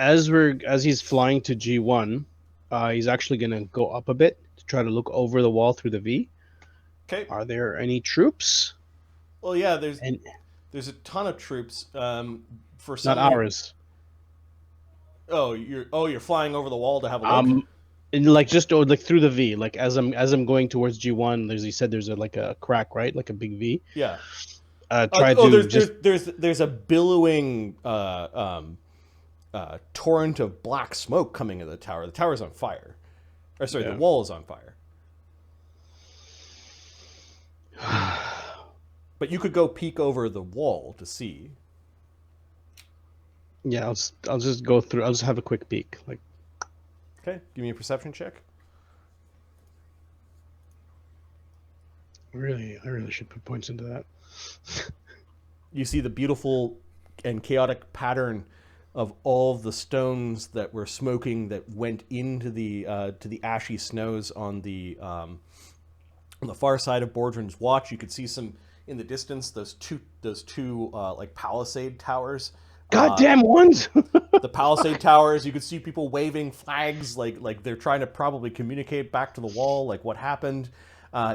Speaker 3: he's flying to G1, he's actually gonna go up a bit to try to look over the wall through the V.
Speaker 2: Okay.
Speaker 3: Are there any troops?
Speaker 2: Well, yeah. There's
Speaker 3: And
Speaker 2: a ton of troops. For
Speaker 3: not
Speaker 2: some.
Speaker 3: ours.
Speaker 2: Oh, you're flying over the wall to have a look.
Speaker 3: And like just like through the V, like as I'm going towards G1, there's a crack, right, like a big V.
Speaker 2: Yeah. There's a billowing torrent of black smoke coming in the tower. The tower's on fire. Or sorry, the wall is on fire. But you could go peek over the wall to see.
Speaker 3: Yeah, I'll just go through. I'll just have a quick peek. Like,
Speaker 2: okay, give me a perception check.
Speaker 3: I really should put points into that.
Speaker 2: You see the beautiful and chaotic pattern of all of the stones that were smoking that went into the ashy snows on the far side of Bordrin's watch. You could see some in the distance those two like palisade towers.
Speaker 3: Goddamn ones!
Speaker 2: The palisade towers. You could see people waving flags like they're trying to probably communicate back to the wall like what happened.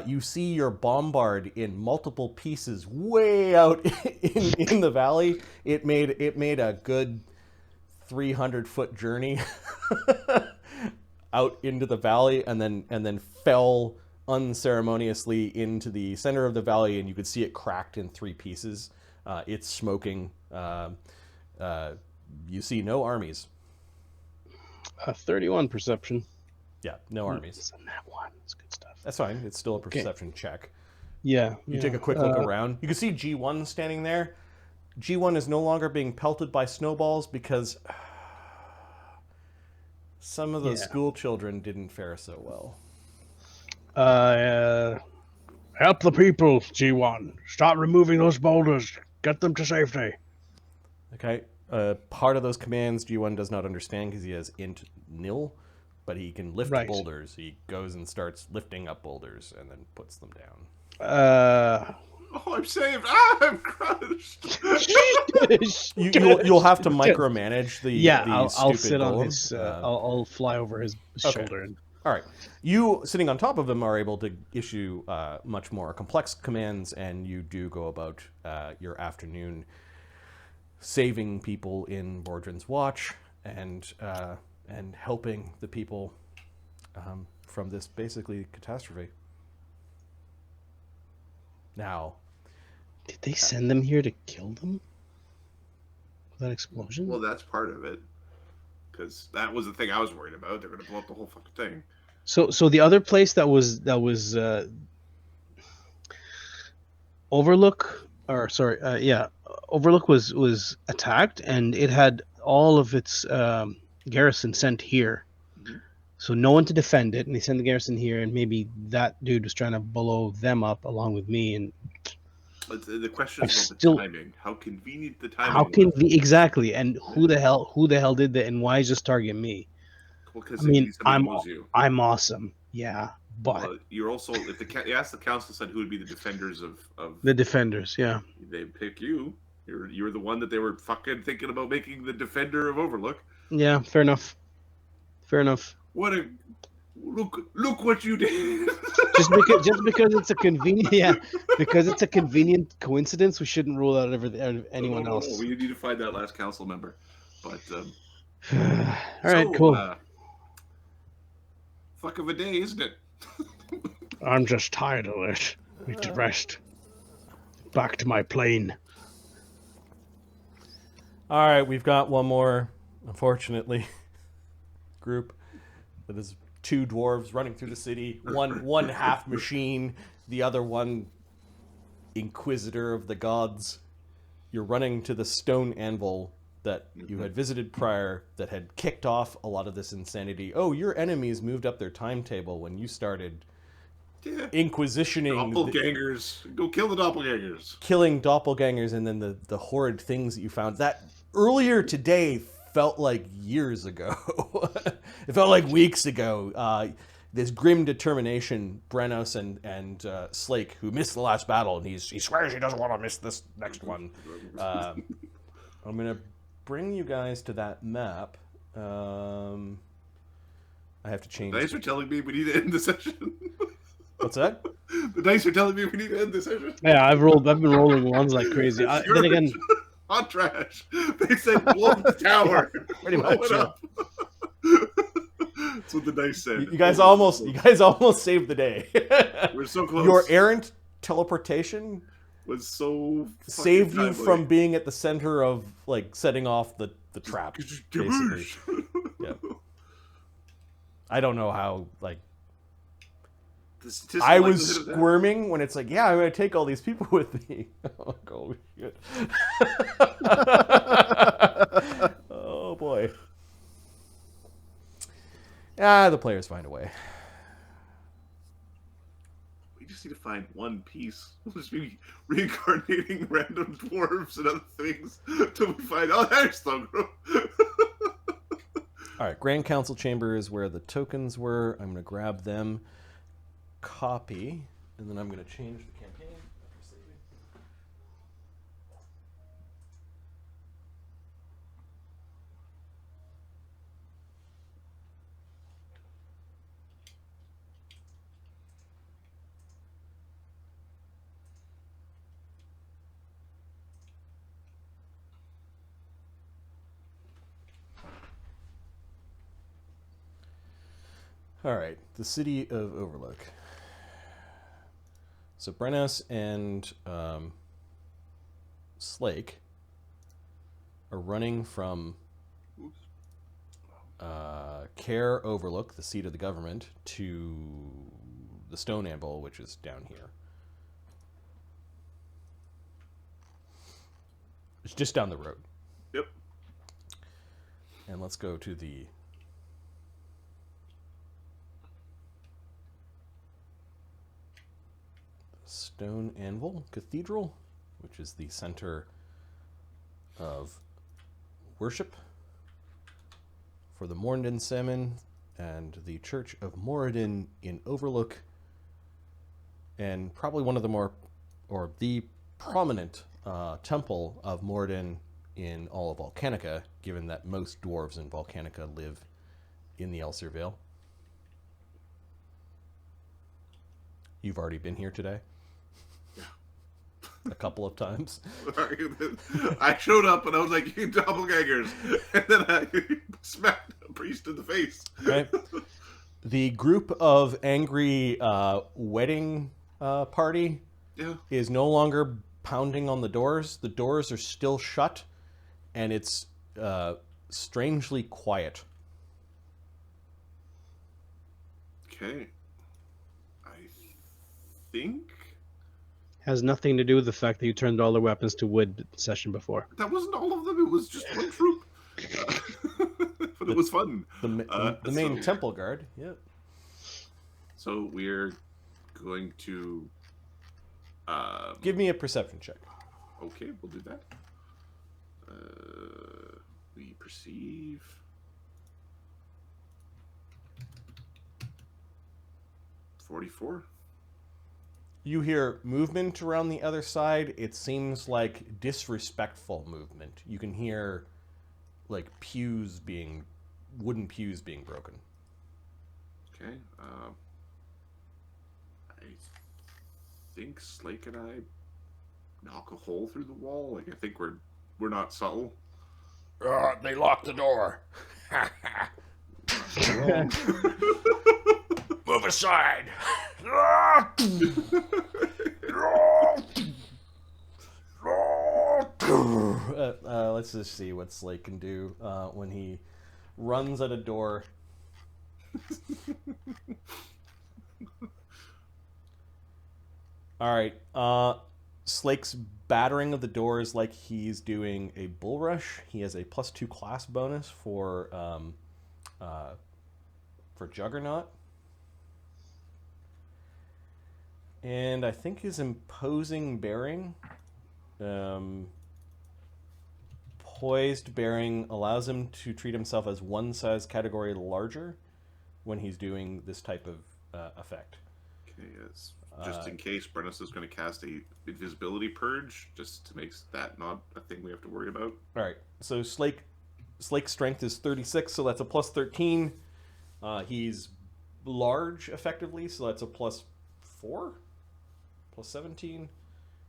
Speaker 2: You see your bombard in multiple pieces way out in the valley. It made a good 300-foot journey out into the valley and then fell unceremoniously into the center of the valley, and you could see it cracked in 3 pieces. It's smoking. You see no armies.
Speaker 3: 31 perception.
Speaker 2: Yeah, no armies.
Speaker 3: It's on that one. It's good stuff.
Speaker 2: That's fine. It's still a perception check.
Speaker 3: Yeah.
Speaker 2: You take a quick look around. You can see G1 standing there. G1 is no longer being pelted by snowballs because some of those school children didn't fare so well.
Speaker 3: Help the people, G1. Start removing those boulders. Get them to safety.
Speaker 2: Okay. Part of those commands G1 does not understand because he has int nil, but he can lift boulders. He goes and starts lifting up boulders and then puts them down.
Speaker 1: Oh, I'm saved. I'm crushed.
Speaker 2: You'll have to micromanage the
Speaker 3: I'll sit
Speaker 2: golem.
Speaker 3: on his. I'll fly over his shoulder. And...
Speaker 2: All right. You, sitting on top of them, are able to issue much more complex commands, and you do go about your afternoon saving people in Bordrin's watch and helping the people from this basically catastrophe. Now,
Speaker 3: did they send them here to kill them? That explosion?
Speaker 1: Well, that's part of it, because that was the thing I was worried about. They're going to blow up the whole fucking thing.
Speaker 3: So the other place that was Overlook, or sorry, Overlook was attacked, and it had all of its garrison sent here. Mm-hmm. So no one to defend it, and they sent the garrison here, and maybe that dude was trying to blow them up along with me, and
Speaker 1: But the question is about
Speaker 3: still-
Speaker 1: the timing. How convenient the timing
Speaker 3: How can
Speaker 1: was.
Speaker 3: exactly? And who the hell did that? And why is this target me?
Speaker 1: Well, because
Speaker 3: I mean,
Speaker 1: somebody knows you.
Speaker 3: I'm awesome. Yeah, but
Speaker 1: Well, you're also if you ask the council said who would be the defenders of
Speaker 3: the defenders, yeah.
Speaker 1: they pick you. You're the one that they were fucking thinking about making the defender of Overlook.
Speaker 3: Yeah, fair enough. Fair enough.
Speaker 1: What a look what you did.
Speaker 3: Just because it's a convenient coincidence, we shouldn't rule out anyone
Speaker 1: No.
Speaker 3: else.
Speaker 1: We need to find that last council member. But
Speaker 3: All right,
Speaker 1: so,
Speaker 3: cool.
Speaker 1: Fuck of a day, isn't it?
Speaker 3: I'm just tired of this. Need to rest. Back to my plane.
Speaker 2: All right, we've got one more, unfortunately, group. That is 2 dwarves running through the city. One half machine, the other one inquisitor of the gods. You're running to the Stone Anvil that you had visited prior that had kicked off a lot of this insanity. Oh, your enemies moved up their timetable when you started inquisitioning.
Speaker 1: Doppelgangers. Go kill the doppelgangers.
Speaker 2: Killing doppelgangers, and then the horrid things that you found. That earlier today felt like years ago. It felt like weeks ago. This grim determination, Brennos and Slake, who missed the last battle, and he swears he doesn't want to miss this next one. I'm going to bring you guys to that map. I have to change.
Speaker 1: The dice are telling me we need to end the session.
Speaker 2: What's that?
Speaker 1: The dice are telling me we need to end the session.
Speaker 3: Yeah, I've been rolling ones like crazy. Then again,
Speaker 1: hot trash. They said blow up the tower.
Speaker 2: Pretty
Speaker 1: Blow
Speaker 2: much.
Speaker 1: it
Speaker 2: Yeah.
Speaker 1: up. That's what the dice said.
Speaker 2: You guys almost saved the day.
Speaker 1: We're so close.
Speaker 2: Your errant teleportation
Speaker 1: was so
Speaker 2: saved you
Speaker 1: timely.
Speaker 2: from being at the center of like setting off the trap. Basically. Yeah. I don't know how like I was squirming when it's like, yeah, I'm gonna take all these people with me. Oh, holy shit. Oh boy. The players find a way.
Speaker 1: We just need to find one piece. We'll just be reincarnating random dwarves and other things until we find. Oh, there's Thogrim.
Speaker 2: All right, Grand Council Chamber is where the tokens were. I'm gonna grab them. Copy, and then I'm going to change the campaign. All right, the city of Overlook. So Brennos and Slake are running from Caer Overlook, the seat of the government, to the Stone Anvil, which is down here. It's just down the road.
Speaker 1: Yep.
Speaker 2: And let's go to the Stone Anvil Cathedral, which is the center of worship for the Morndon Salmon and the Church of Moradin in Overlook, and probably one of the more, or the prominent temple of Moradin in all of Volcanica, given that most dwarves in Volcanica live in the Elser Vale. You've already been here today? A couple of times.
Speaker 1: I showed up and I was like, you doppelgangers. And then I smacked a priest in the face.
Speaker 2: Okay. The group of angry wedding party is no longer pounding on the doors. The doors are still shut, and it's strangely quiet.
Speaker 1: Okay. I think
Speaker 3: has nothing to do with the fact that you turned all the weapons to wood session before.
Speaker 1: that wasn't all of them. It was just one troop. But it was fun.
Speaker 2: The main temple guard. Yep.
Speaker 1: So we're going to
Speaker 2: Give me a perception check.
Speaker 1: Okay, we'll do that. We perceive. $44.
Speaker 2: You hear movement around the other side. It seems like disrespectful movement. You can hear like wooden pews being broken.
Speaker 1: Okay. I think Slake and I knock a hole through the wall. Like I think we're not subtle.
Speaker 2: They locked the door. Move aside. Let's just see what Slake can do when he runs at a door. All right. Slake's battering of the door is like he's doing a bull rush. He has a +2 class bonus for Juggernaut. And I think his imposing bearing, poised bearing, allows him to treat himself as one size category larger when he's doing this type of effect.
Speaker 1: Okay, yes. Just in case, Brennos is going to cast a invisibility purge, just to make that not a thing we have to worry about.
Speaker 2: All right. So Slake's strength is 36, so that's a +13. He's large, effectively, so that's a +4, +17.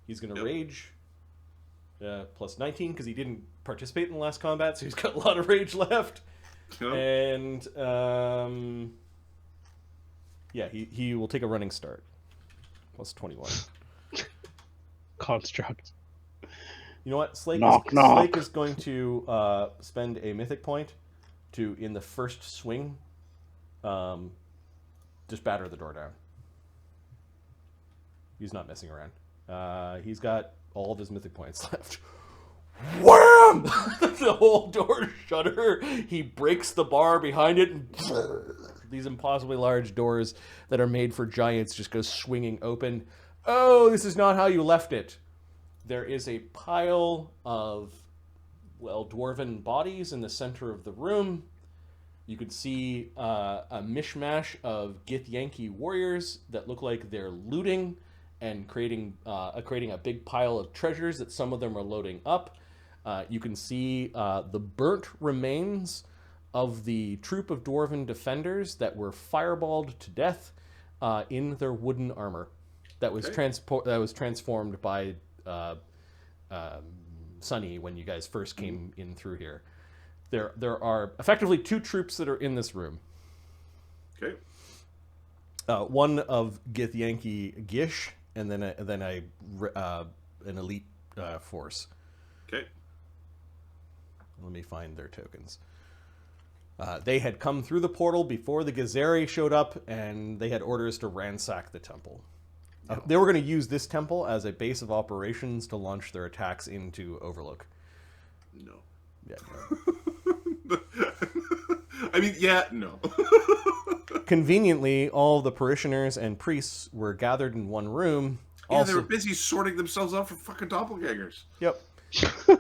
Speaker 2: He's going to rage, +19, because he didn't participate in the last combat, so he's got a lot of rage left.
Speaker 1: Yep.
Speaker 2: And yeah, he will take a running start. +21.
Speaker 3: Construct.
Speaker 2: You know what? Slake is going to spend a mythic point to, in the first swing, just batter the door down. He's not messing around. He's got all of his mythic points left. Wham! The whole door shudder. He breaks the bar behind it, and these impossibly large doors that are made for giants just go swinging open. Oh, this is not how you left it. There is a pile of, dwarven bodies in the center of the room. You can see a mishmash of githyanki warriors that look like they're looting and creating a big pile of treasures that some of them are loading up. You can see the burnt remains of the troop of dwarven defenders that were fireballed to death in their wooden armor that was transformed by Sunny when you guys first came in through here. There are effectively 2 troops that are in this room.
Speaker 1: Okay.
Speaker 2: One of githyanki Gish, and then an elite force.
Speaker 1: Okay.
Speaker 2: Let me find their tokens. They had come through the portal before the githzerai showed up, and they had orders to ransack the temple. They were going to use this temple as a base of operations to launch their attacks into Overlook.
Speaker 1: No.
Speaker 2: Yeah.
Speaker 1: I mean, yeah, no.
Speaker 2: Conveniently, all the parishioners and priests were gathered in one room.
Speaker 1: Yeah, they were busy sorting themselves out for fucking doppelgangers.
Speaker 2: Yep.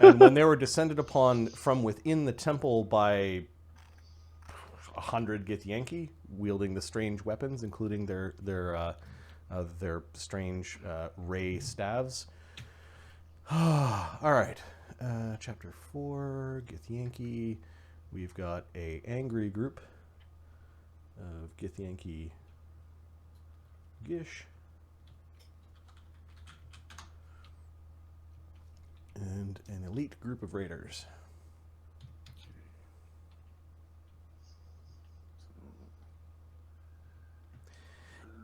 Speaker 2: And when they were descended upon from within the temple by 100 githyanki, wielding the strange weapons, including their strange ray staves. All right. Chapter 4, githyanki. We've got a angry group of githyanki Gish. And an elite group of raiders.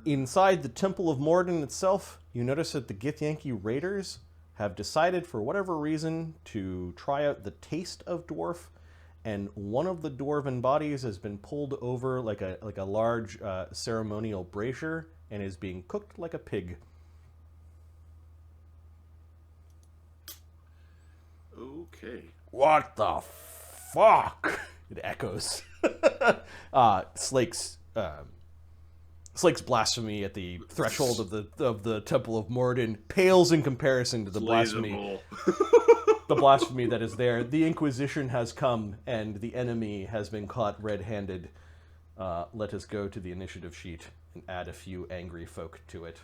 Speaker 2: Inside the Temple of Morden itself, you notice that the githyanki raiders have decided, for whatever reason, to try out the taste of dwarf, and one of the dwarven bodies has been pulled over like a large ceremonial brazier and is being cooked like a pig.
Speaker 1: Okay.
Speaker 2: What the fuck? It echoes. Slake's Slake's blasphemy at the threshold of the Temple of Morden pales in comparison to the blasphemy that is there. The Inquisition has come, and the enemy has been caught red-handed. Let us go to the initiative sheet and add a few angry folk to it.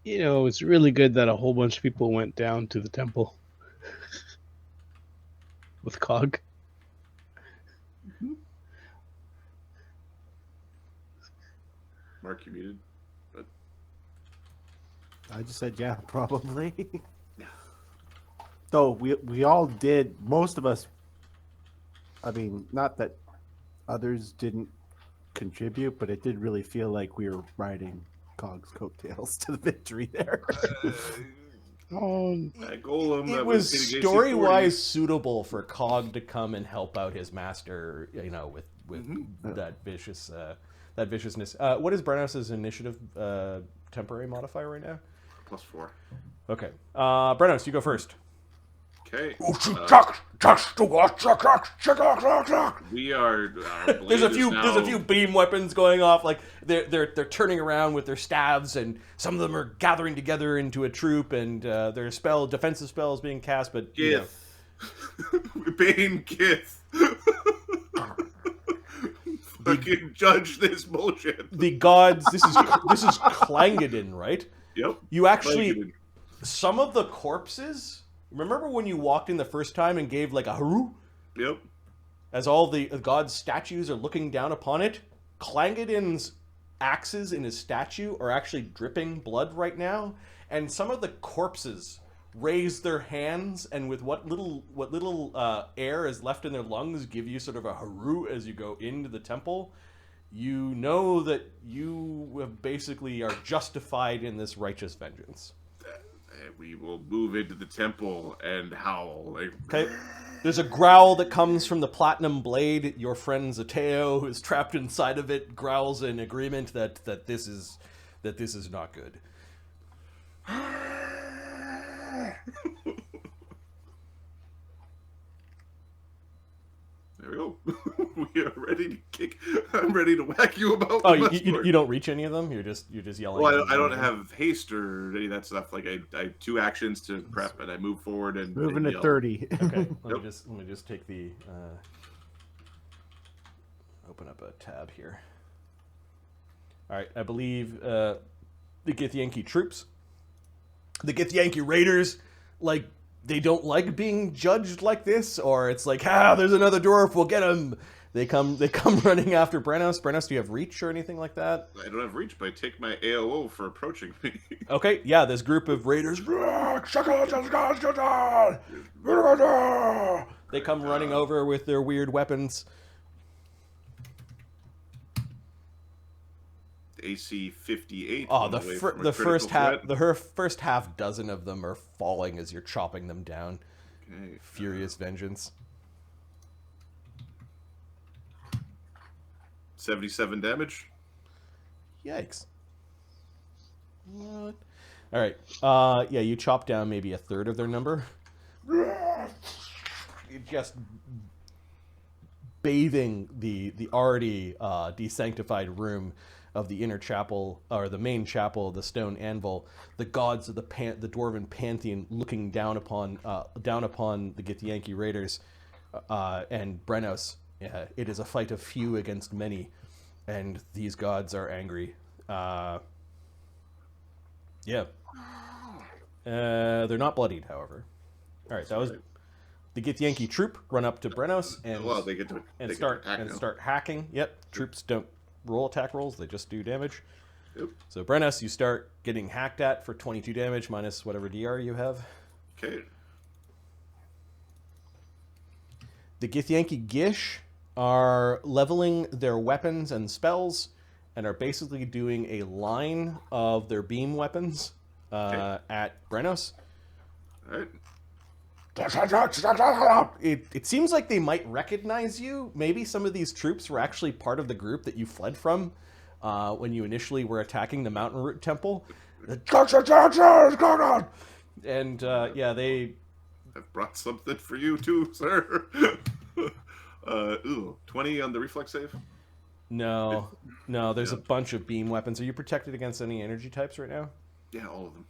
Speaker 3: You know, it's really good that a whole bunch of people went down to the temple with Cog.
Speaker 1: Mark, you muted. But
Speaker 4: I just said, yeah, probably. Though we all did, most of us, I mean, not that others didn't contribute, but it did really feel like we were riding Cog's coattails to the victory there.
Speaker 1: that golem
Speaker 2: It
Speaker 1: that
Speaker 2: was
Speaker 1: hitting AC-40.
Speaker 2: story-wise suitable for Cog to come and help out his master, you know, with that viciousness. What is Brennos' initiative temporary modifier right now?
Speaker 1: +4.
Speaker 2: Okay. Brennos, you go first.
Speaker 1: Okay. We are.
Speaker 2: There's a few beam weapons going off. Like they're turning around with their staves, and some of them are gathering together into a troop, and their defensive spells being cast. But
Speaker 1: Gith. Bane Gith. Fucking judge this bullshit.
Speaker 2: The gods. This is Clangadin, right?
Speaker 1: Yep.
Speaker 2: You actually
Speaker 1: Clangadin.
Speaker 2: some of the corpses. Remember when you walked in the first time and gave like a haru?
Speaker 1: Yep.
Speaker 2: As all the god's statues are looking down upon it, Clangadin's axes in his statue are actually dripping blood right now, and some of the corpses raise their hands, and with what little air is left in their lungs, give you sort of a haru as you go into the temple. You know that you have basically are justified in this righteous vengeance.
Speaker 1: We will move into the temple and howl. Like,
Speaker 2: Okay. There's a growl that comes from the platinum blade. Your friend Zateo, who's trapped inside of it, growls in agreement that this is not good.
Speaker 1: There we go. We are ready to kick. I'm ready to whack you about.
Speaker 2: Oh,
Speaker 1: the
Speaker 2: you don't reach any of them. You're just yelling.
Speaker 1: Well, I don't have haste or any of that stuff. Like I have 2 actions to prep, and I move forward and
Speaker 4: Moving
Speaker 1: and
Speaker 4: to
Speaker 1: yell.
Speaker 4: 30.
Speaker 2: Okay, let
Speaker 1: Yep.
Speaker 2: me just take the open up a tab here. All right, I believe the Githyanki troops, the Githyanki raiders, like they don't like being judged like this, or it's like, there's another dwarf, we'll get him. They come running after Brennos. Brennos, do you have reach or anything like that?
Speaker 1: I don't have reach, but I take my AOO for approaching me.
Speaker 2: Okay, yeah, this group of raiders. They come running over with their weird weapons.
Speaker 1: AC 58.
Speaker 2: Oh,
Speaker 1: on
Speaker 2: the
Speaker 1: way from a
Speaker 2: the first half,
Speaker 1: critical
Speaker 2: first half dozen of them are falling as you're chopping them down.
Speaker 1: threat. Okay.
Speaker 2: Furious vengeance.
Speaker 1: 77 damage.
Speaker 2: Yikes. What? All right. Yeah, you chop down maybe a third of their number. You're just bathing the already desanctified room of the inner chapel, or the main chapel of the Stone Anvil. The gods of the dwarven pantheon looking down upon the Githyanki raiders and Brennos. It is a fight of few against many, and these gods are angry. Yeah. They're not bloodied, however. All right, that was the Githyanki troop run up to Brennos and
Speaker 1: Well, they get to
Speaker 2: start
Speaker 1: attack now.
Speaker 2: start hacking. Yep, troops don't roll attack rolls; they just do damage.
Speaker 1: Yep.
Speaker 2: So Brennos, you start getting hacked at for 22 damage minus whatever DR you have.
Speaker 1: Okay.
Speaker 2: The Githyanki Gish are leveling their weapons and spells, and are basically doing a line of their beam weapons at Brennos.
Speaker 1: All right.
Speaker 2: It seems like they might recognize you. Maybe some of these troops were actually part of the group that you fled from when you initially were attacking the Mountainroot temple. And yeah,
Speaker 1: I've brought something for you too, sir. 20 on the reflex save.
Speaker 2: No, there's a bunch of beam weapons. Are you protected against any energy types right now?
Speaker 1: Yeah, all of them.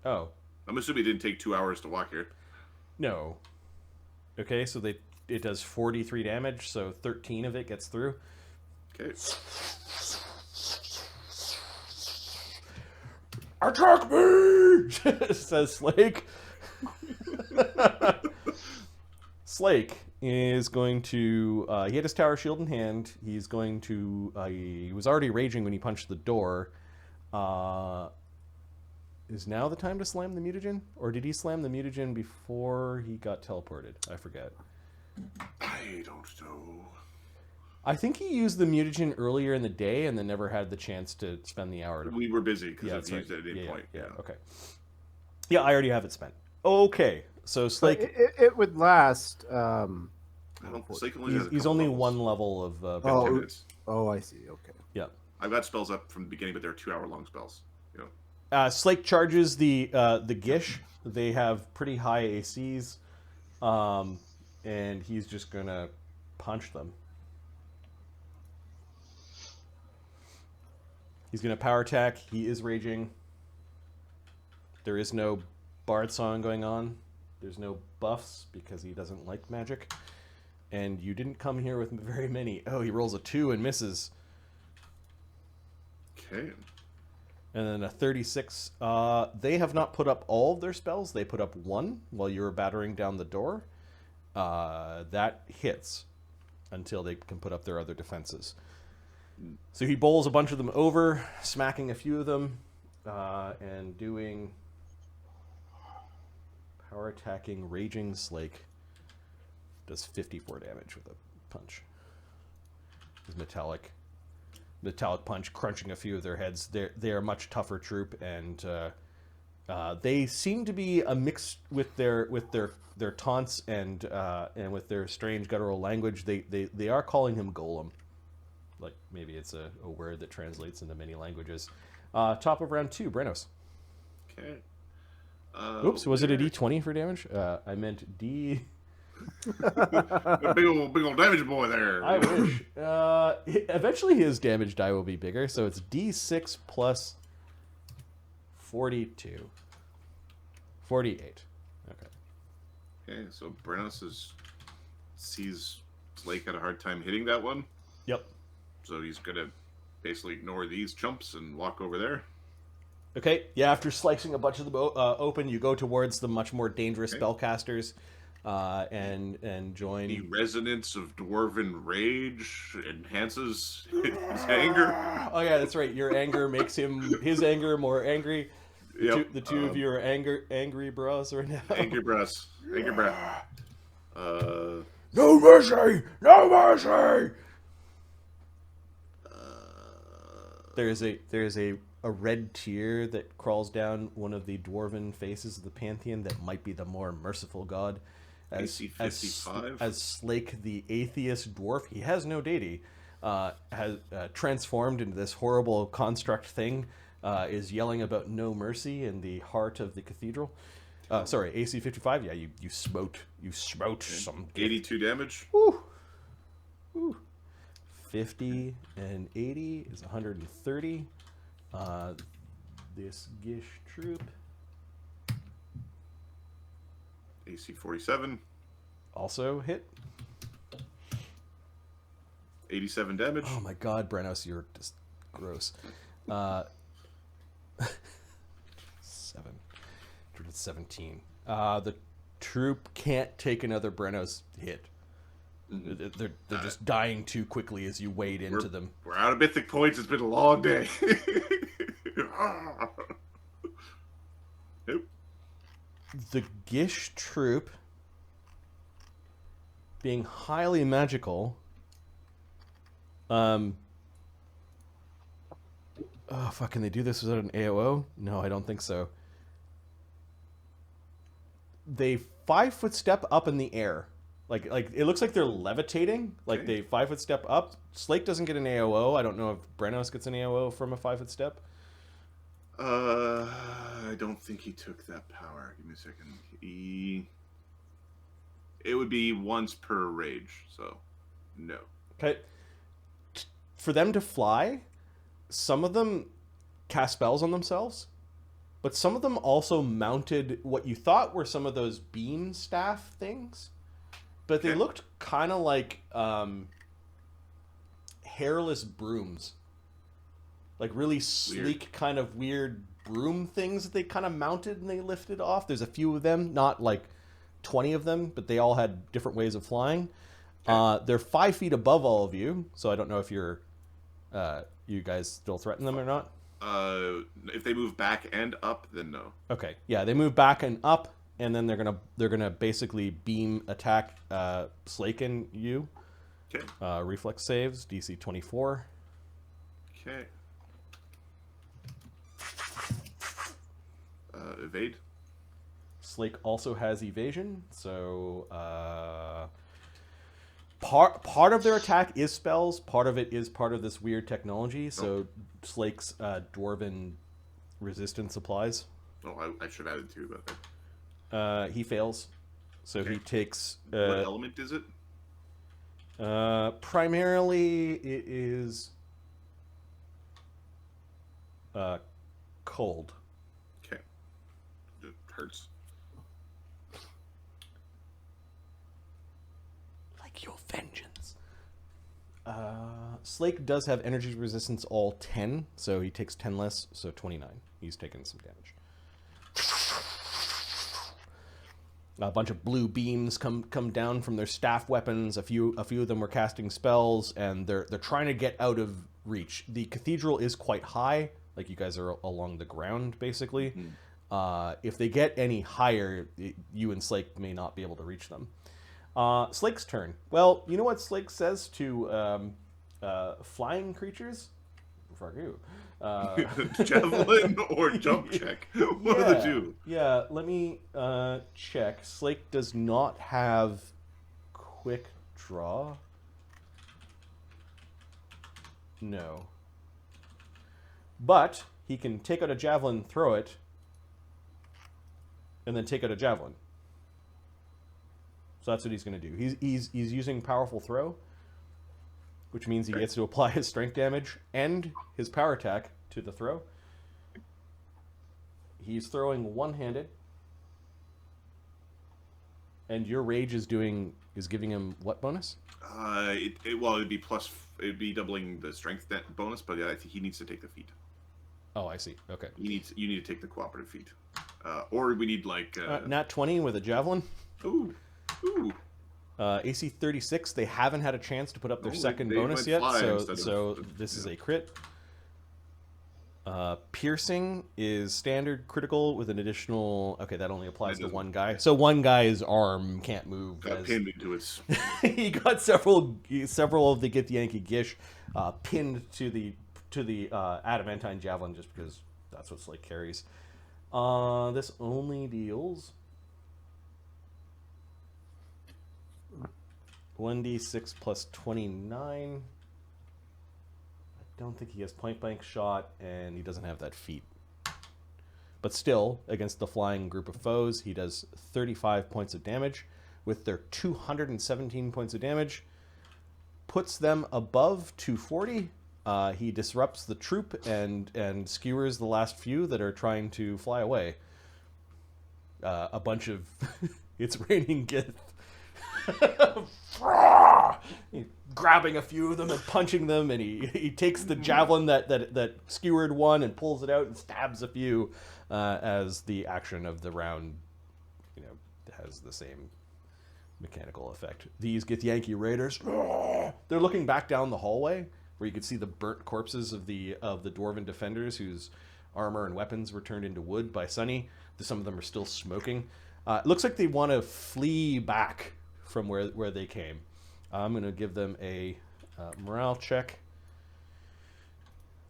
Speaker 2: Oh.
Speaker 1: I'm assuming it didn't take 2 hours to walk here.
Speaker 2: No. Okay, so it does 43 damage, so 13 of it gets through.
Speaker 1: Okay.
Speaker 2: Attack me! Says Slake. Slake is going to... he had his tower shield in hand. He's going to... he was already raging when he punched the door. Is now the time to slam the mutagen? Or did he slam the mutagen before he got teleported? I forget.
Speaker 1: I don't know.
Speaker 2: I think he used the mutagen earlier in the day and then never had the chance to spend the hour.
Speaker 1: We were busy because I've
Speaker 2: that's
Speaker 1: used it at any point.
Speaker 2: Yeah, okay. Yeah, I already have it spent. Okay, so Slake...
Speaker 4: It would last...
Speaker 1: I don't, Slake only has a
Speaker 2: he's
Speaker 1: couple
Speaker 2: only
Speaker 1: levels.
Speaker 2: one level of...
Speaker 4: I see. Okay.
Speaker 2: Yeah.
Speaker 1: I've got spells up from the beginning, but they're 2-hour-long spells. You know.
Speaker 2: Slake charges the Gish. They have pretty high ACs, and he's just gonna punch them. He's gonna power attack. He is raging. There is no bard song going on. There's no buffs because he doesn't like magic. And you didn't come here with very many. Oh, he rolls a 2 and misses.
Speaker 1: Okay.
Speaker 2: And then a 36. They have not put up all of their spells. They put up 1 while you were battering down the door. That hits until they can put up their other defenses. So he bowls a bunch of them over, smacking a few of them, and doing power attacking Raging Slake. Does 54 damage with a punch. His metallic punch crunching a few of their heads. They are a much tougher troop, and they seem to be a mix with their taunts and with their strange guttural language. They are calling him Golem, like maybe it's a word that translates into many languages. Top of round 2, Brennos.
Speaker 1: Okay.
Speaker 2: Oops, was it a D20 for damage? I meant D.
Speaker 1: big old damage boy there.
Speaker 2: I wish. Eventually his damage die will be bigger, so it's D6 plus 42. 48. Okay.
Speaker 1: Okay, so Brennos sees Slake had a hard time hitting that one.
Speaker 2: Yep.
Speaker 1: So he's gonna basically ignore these chumps and walk over there.
Speaker 2: Okay, yeah, after slicing a bunch of them open, you go towards the much more dangerous spellcasters and join...
Speaker 1: The resonance of dwarven rage enhances his anger.
Speaker 2: Oh yeah, that's right. Your anger makes his anger more angry.
Speaker 1: Yep.
Speaker 2: The two of you are angry bros right now.
Speaker 1: Angry breath. Angry breath.
Speaker 2: No mercy! No mercy! There is a red tear that crawls down one of the dwarven faces of the pantheon that might be the more merciful god.
Speaker 1: AC 55.
Speaker 2: As Slake, the atheist dwarf, he has no deity, has transformed into this horrible construct thing, is yelling about no mercy in the heart of the cathedral. Sorry, AC 55. Yeah, you smote some
Speaker 1: 82 damage.
Speaker 2: Woo. Woo. 50 and 80 is 130. This Gish troop.
Speaker 1: AC 47.
Speaker 2: Also hit.
Speaker 1: 87 damage.
Speaker 2: Oh my god, Brennos, you're just gross. 17. The troop can't take another Brennos hit. They're just dying too quickly as you wade into them.
Speaker 1: We're out of mythic points. It's been a long day. Nope.
Speaker 2: The Gish troop, being highly magical, oh fuck, can they do this without an AOO? No, I don't think so. They 5-foot step up in the air. Like it looks like they're levitating. Like they 5-foot step up. Slake doesn't get an AOO. I don't know if Brennos gets an AOO from a 5-foot step.
Speaker 1: I don't think he took that power. Give me a second. It would be once per rage, so no.
Speaker 2: Okay. For them to fly, some of them cast spells on themselves, but some of them also mounted what you thought were some of those beam staff things, but they
Speaker 1: Okay.
Speaker 2: looked kind of like hairless brooms. Like really sleek, kind of weird broom things that they kind of mounted and they lifted off. There's a few of them, not like 20 of them, but they all had different ways of flying.
Speaker 1: Okay.
Speaker 2: They're 5 feet above all of you, so I don't know if you guys still threaten them or not.
Speaker 1: If they move back and up, then no.
Speaker 2: Okay, yeah, they move back and up, and then they're gonna basically beam attack Slake and you.
Speaker 1: Okay.
Speaker 2: Reflex saves, DC 24.
Speaker 1: Okay. Evade.
Speaker 2: Slake also has evasion, so part of their attack is spells. Part of it is part of this weird technology. So Slake's dwarven resistance applies.
Speaker 1: Oh, I should have added 2, but
Speaker 2: He fails, so
Speaker 1: Okay.
Speaker 2: he takes.
Speaker 1: what element is it?
Speaker 2: Primarily, it is cold.
Speaker 1: Okay. It hurts.
Speaker 2: Like your vengeance. Slake does have energy resistance all 10, so he takes 10 less, so 29. He's taken some damage. A bunch of blue beams come down from their staff weapons. A few of them were casting spells, and they're trying to get out of reach. The cathedral is quite high, like you guys are along the ground basically. If they get any higher, you and Slake may not be able to reach them. Slake's turn. Well, you know what Slake says to flying creatures? Fuck you.
Speaker 1: Javelin or jump check. One of the two.
Speaker 2: Yeah, let me check. Slake does not have quick draw. No. But he can take out a javelin, throw it, and then take out a javelin. So that's what he's going to do. He's using powerful throw, which means he gets to apply his strength damage and his power attack to the throw. He's throwing one-handed, and your rage is giving him what bonus?
Speaker 1: It'd be doubling the strength bonus, but yeah, I think he needs to take the feat.
Speaker 2: Oh, I see. Okay.
Speaker 1: You need to take the cooperative feat, or we need like
Speaker 2: Nat 20 with a javelin.
Speaker 1: Ooh.
Speaker 2: AC 36. They haven't had a chance to put up their second
Speaker 1: they
Speaker 2: bonus
Speaker 1: went
Speaker 2: yet,
Speaker 1: fly
Speaker 2: so
Speaker 1: instead of-
Speaker 2: this is a crit. Piercing is standard critical with an additional. Okay, that only applies to one guy. So one guy's arm can't move.
Speaker 1: Got pinned into its.
Speaker 2: He got several of the githyanki gish pinned to the adamantine javelin just because that's what Slake carries. This only deals 1d6 plus 29. I don't think he has point blank shot, and he doesn't have that feat. But still, against the flying group of foes, he does 35 points of damage with their 217 points of damage. Puts them above 240. He disrupts the troop and skewers the last few that are trying to fly away. A bunch of... It's raining gith. He's grabbing a few of them and punching them, and he takes the javelin that skewered one and pulls it out and stabs a few as the action of the round, has the same mechanical effect. These githyanki raiders, they're looking back down the hallway where you could see the burnt corpses of the dwarven defenders whose armor and weapons were turned into wood by Sunny. Some of them are still smoking. It looks like they want to flee back from where they came. I'm going to give them a morale check.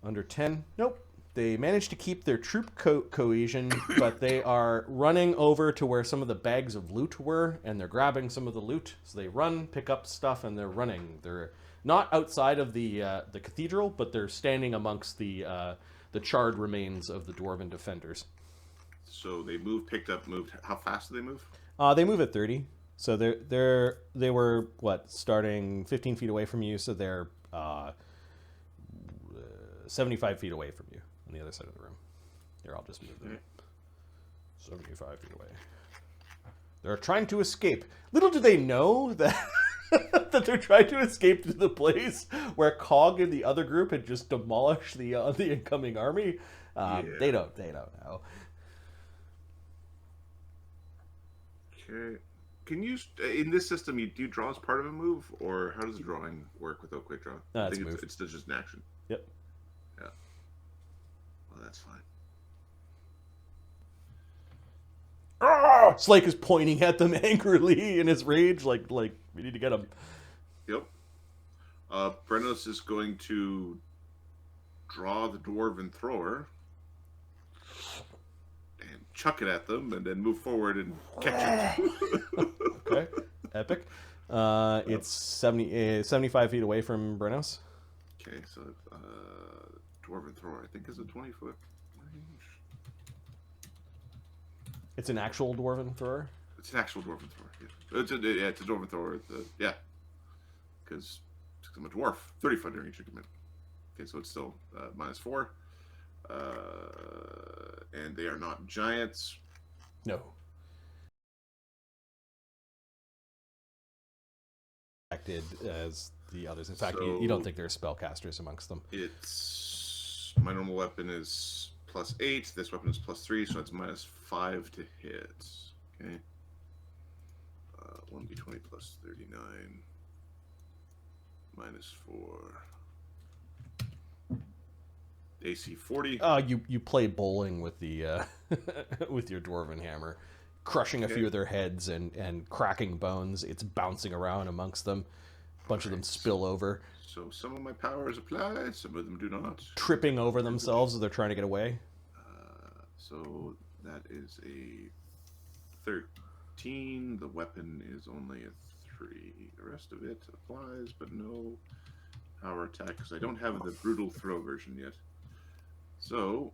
Speaker 2: Under 10. Nope. They managed to keep their troop cohesion, but they are running over to where some of the bags of loot were, and they're grabbing some of the loot. So they run, pick up stuff, and they're running. They're not outside of the cathedral, but they're standing amongst the the charred remains of the dwarven defenders.
Speaker 1: So they moved. How fast do they move?
Speaker 2: They move at 30. So they were starting 15 feet away from you. So they're 75 feet away from you on the other side of the room. Here, I'll just move them. 75 feet away. They're trying to escape. Little do they know that that they're trying to escape to the place where Cog and the other group had just demolished the incoming army. They don't know.
Speaker 1: Okay. Can you in this system you do draw as part of a move, or how does drawing work without quick draw? I think it's just an action.
Speaker 2: Yep.
Speaker 1: Yeah. Well, that's fine.
Speaker 2: Slake is pointing at them angrily in his rage, like we need to get him.
Speaker 1: Yep. Brennos is going to draw the dwarven thrower and chuck it at them, and then move forward and catch it.
Speaker 2: Okay, epic. It's 75 feet away from Brennos.
Speaker 1: Okay, so dwarven thrower, I think, is a 20-foot range.
Speaker 2: It's an actual dwarven thrower?
Speaker 1: It's an actual dwarven thrower, yeah. It's a dwarven thrower, yeah. Because I'm a dwarf, 30-foot range increment. Okay, so it's still -4. And they are not giants.
Speaker 2: No. Acted as the others. In fact, you don't think there's spellcasters amongst them.
Speaker 1: It's my normal weapon is +8. This weapon is +3, so it's -5 to hit. Okay. 1d20 plus 39 -4. AC 40.
Speaker 2: You play bowling with the with your dwarven hammer, crushing a few of their heads and cracking bones. It's bouncing around amongst them. A bunch of them spill over.
Speaker 1: So some of my powers apply, some of them do not.
Speaker 2: Tripping over themselves as they're trying to get away.
Speaker 1: So that is a 13. The weapon is only a 3. The rest of it applies, but no power attack because I don't have the brutal throw version yet. So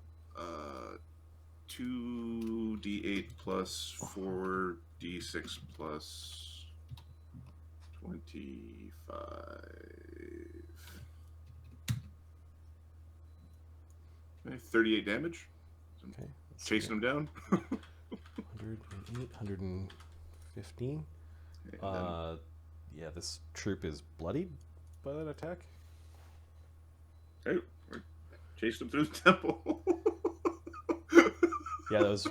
Speaker 1: 2d8 plus 4d6 plus 25. Okay, 38 damage.
Speaker 2: Okay.
Speaker 1: Chasing him down.
Speaker 2: 108, 115. Yeah, this troop is bloodied by that attack.
Speaker 1: Okay, we're chasing him through the temple.
Speaker 2: Yeah, those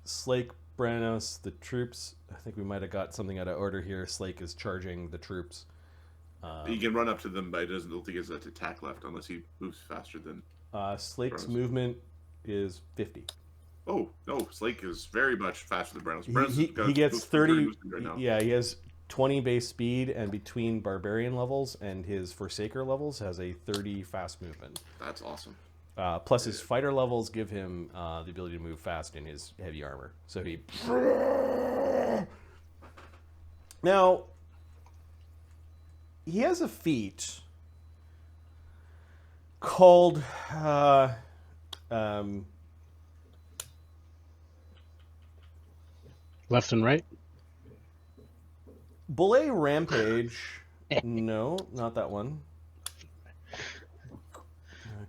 Speaker 2: Slake, Brennos, the troops. I think we might have got something out of order here. Slake is charging the troops.
Speaker 1: You can run up to them, but I don't think he has that attack left unless he moves faster than.
Speaker 2: Slake's
Speaker 1: Brennos.
Speaker 2: Movement is 50.
Speaker 1: Oh no, Slake is very much faster than Brennos.
Speaker 2: He gets 30.
Speaker 1: Right now.
Speaker 2: Yeah, he has 20 base speed, and between Barbarian levels and his Forsaker levels has a 30 fast movement.
Speaker 1: That's awesome.
Speaker 2: Plus his fighter levels give him the ability to move fast in his heavy armor. So he... Now, he has a feat called...
Speaker 3: Left and right.
Speaker 2: Belay Rampage. No, not that one.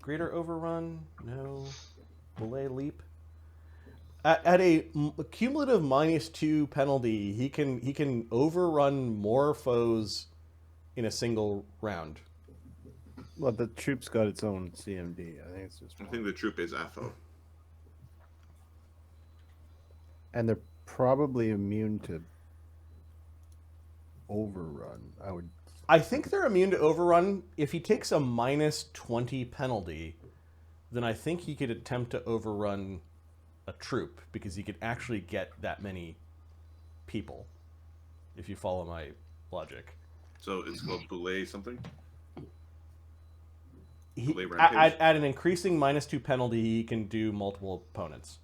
Speaker 2: Greater Overrun. No. Belay Leap. At a cumulative -2 penalty, he can overrun more foes in a single round.
Speaker 4: Well, the troop's got its own CMD. I think it's just.
Speaker 1: I think the troop is AFO.
Speaker 4: And they're probably immune to overrun.
Speaker 2: I think they're immune to overrun. If he takes a -20 penalty, then I think he could attempt to overrun a troop because he could actually get that many people, if you follow my logic.
Speaker 1: So it's called Belay something?
Speaker 2: Belay Rampage? At an increasing -2 penalty, he can do multiple opponents.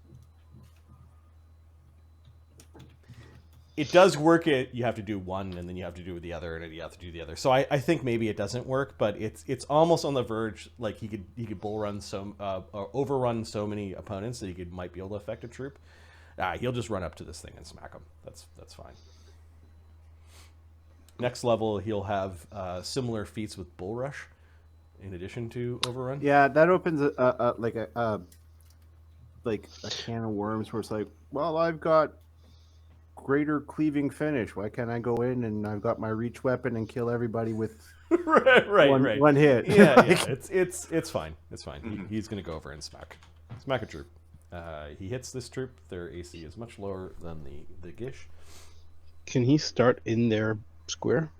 Speaker 2: it does work. You have to do one, and then you have to do the other, and then you have to do the other. So I think maybe it doesn't work, but it's almost on the verge. Like he could bull run or overrun so many opponents that he might be able to affect a troop. He'll just run up to this thing and smack him. That's fine. Next level, he'll have similar feats with Bull Rush, in addition to Overrun.
Speaker 4: Yeah, that opens like a can of worms where it's like, well, I've got greater cleaving finish. Why can't I go in and I've got my reach weapon and kill everybody with
Speaker 2: right.
Speaker 4: one hit?
Speaker 2: Yeah. It's fine. It's fine. He's gonna go over and smack a troop. He hits this troop. Their AC is much lower than the Gish.
Speaker 3: Can he start in their square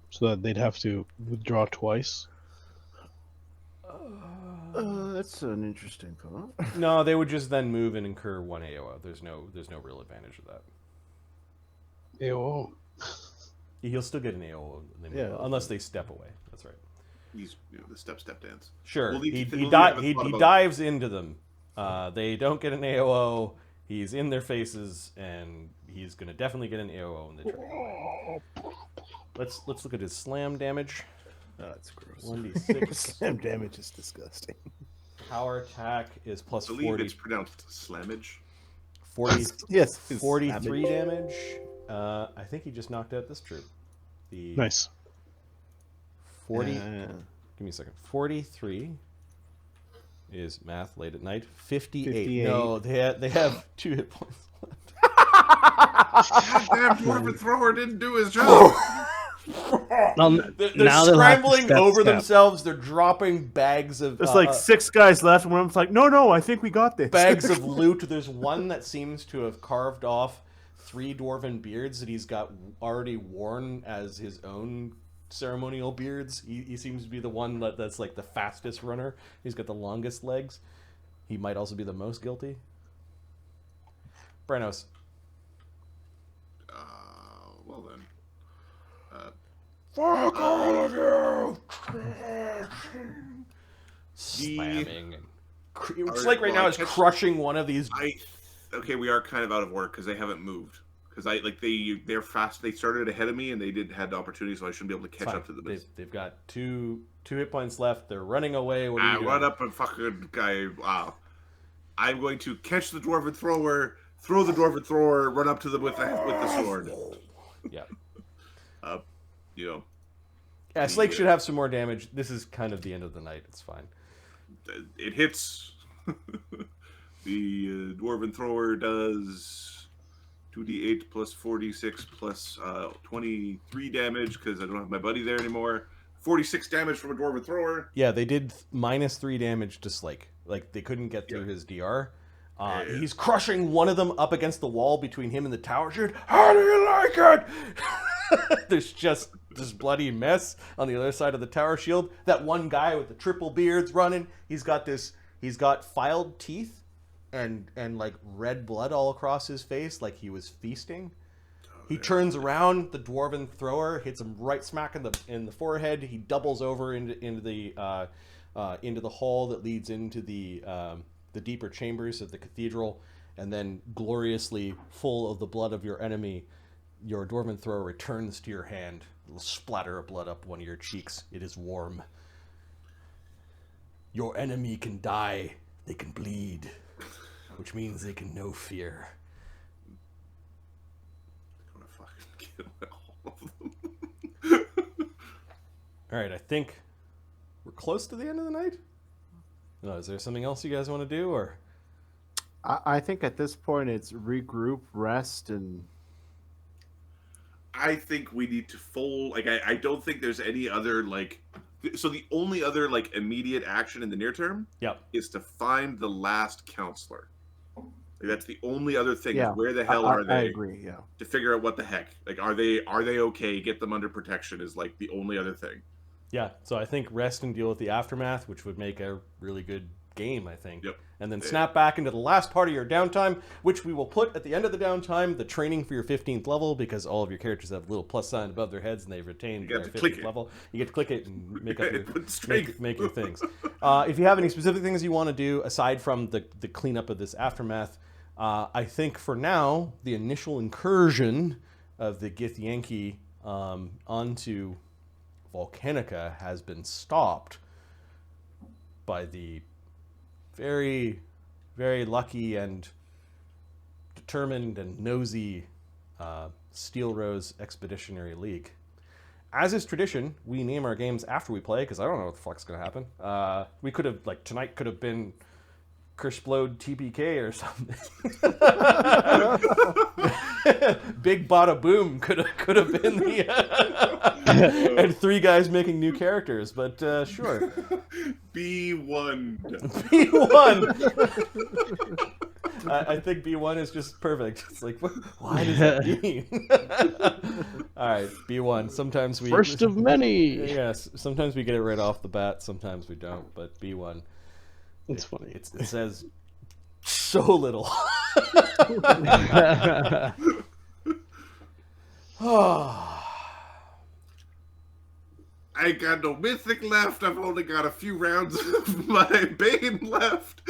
Speaker 3: so that they'd have to withdraw twice?
Speaker 4: That's an interesting thought.
Speaker 2: No, they would just then move and incur 1 AOO. There's no real advantage of that.
Speaker 3: AOO.
Speaker 2: He'll still get an AOO, unless they step away. That's right.
Speaker 1: He's the step dance.
Speaker 2: Sure, he dives into them. They don't get an AOO. He's in their faces, and he's gonna definitely get an AOO when they turn away. Let's look at his slam damage.
Speaker 4: Oh, that's gross.
Speaker 2: 1d6.
Speaker 4: Slam damage is disgusting.
Speaker 2: Power attack is plus
Speaker 1: I believe
Speaker 2: 40.
Speaker 1: it's pronounced slammage.
Speaker 2: 40.
Speaker 4: Yes.
Speaker 2: 43 damage. I think he just knocked out this troop.
Speaker 3: Nice.
Speaker 2: 40. Give me a second. 43 is math late at night. 58. No, they have 2 hit points left.
Speaker 1: Goddamn dwarven thrower didn't do his job.
Speaker 2: They're scrambling over themselves. They're dropping bags of.
Speaker 4: There's like 6 guys left, and one of them's like, "No, I think we got this."
Speaker 2: Bags of loot. There's one that seems to have carved off 3 dwarven beards that he's got already worn as his own ceremonial beards. He seems to be the one that's like the fastest runner. He's got the longest legs. He might also be the most guilty. Brennos.
Speaker 1: Well then.
Speaker 2: Fuck all of you! Slamming. Slake right now is crushing one of these.
Speaker 1: Okay, we are kind of out of work because they haven't moved. Because they're fast. They started ahead of me and they had the opportunity, so I shouldn't be able to catch up to them.
Speaker 2: They've got two hit points left. They're running away. What are you doing?
Speaker 1: Run up and fucking guy. Wow. I'm going to catch the dwarven thrower, throw the dwarven thrower, run up to them with the sword.
Speaker 2: Yeah.
Speaker 1: Yeah,
Speaker 2: Slake should have some more damage. This is kind of the end of the night. It's fine.
Speaker 1: It hits. The dwarven thrower does 2d8 plus 46 plus 23 damage because I don't have my buddy there anymore. 46 damage from a dwarven thrower.
Speaker 2: Yeah, they did -3 damage to Slake. Like, they couldn't get through his DR. He's crushing one of them up against the wall between him and the tower shield. How do you like it? There's just this bloody mess on the other side of the tower shield. That one guy with the triple beards running, he's got filed teeth and like red blood all across his face, like he was feasting. He turns around, the dwarven thrower hits him right smack in the forehead. He doubles over into the hall that leads into the deeper chambers of the cathedral, and then gloriously full of the blood of your enemy, your dwarven thrower returns to your hand. A little splatter of blood up one of your cheeks. It is warm. Your enemy can die. They can bleed, which means they can know fear.
Speaker 1: I'm gonna fucking kill all of them.
Speaker 2: All right, I think we're close to the end of the night. No, is there something else you guys want to do, or?
Speaker 4: I think at this point it's regroup, rest, and.
Speaker 1: I think we need to fold. Like, I don't think there's any other, like... So the only other, like, immediate action in the near term is to find the last counselor. Like, that's the only other thing.
Speaker 4: Yeah.
Speaker 1: Where the hell are they?
Speaker 4: I agree, yeah.
Speaker 1: To figure out what the heck. Like, are they okay? Get them under protection is, like, the only other thing.
Speaker 2: Yeah, so I think rest and deal with the aftermath, which would make a really good game, I think.
Speaker 1: Yep.
Speaker 2: And then snap back into the last part of your downtime, which we will put at the end of the downtime, the training for your 15th level, because all of your characters have a little plus sign above their heads and they've retained their 15th level. You get to click it and make up make your things. If you have any specific things you want to do, aside from the cleanup of this aftermath, I think for now, the initial incursion of the githyanki onto Volcanica has been stopped by the very, very lucky and determined and nosy Steel Rose Expeditionary League. As is tradition, we name our games after we play, because I don't know what the fuck's going to happen. We could have, like, tonight could have been Kershplode TPK or something. Big Bada Boom could have been the... and 3 guys making new characters, but sure.
Speaker 1: B1.
Speaker 2: B1! I think B1 is just perfect. It's like, why does that mean? All right, B1. Sometimes we...
Speaker 3: First of many!
Speaker 2: Yes, sometimes we get it right off the bat, sometimes we don't, but B1.
Speaker 3: It's funny.
Speaker 2: It says so little.
Speaker 1: I ain't got no mythic left. I've only got a few rounds of my Bane left.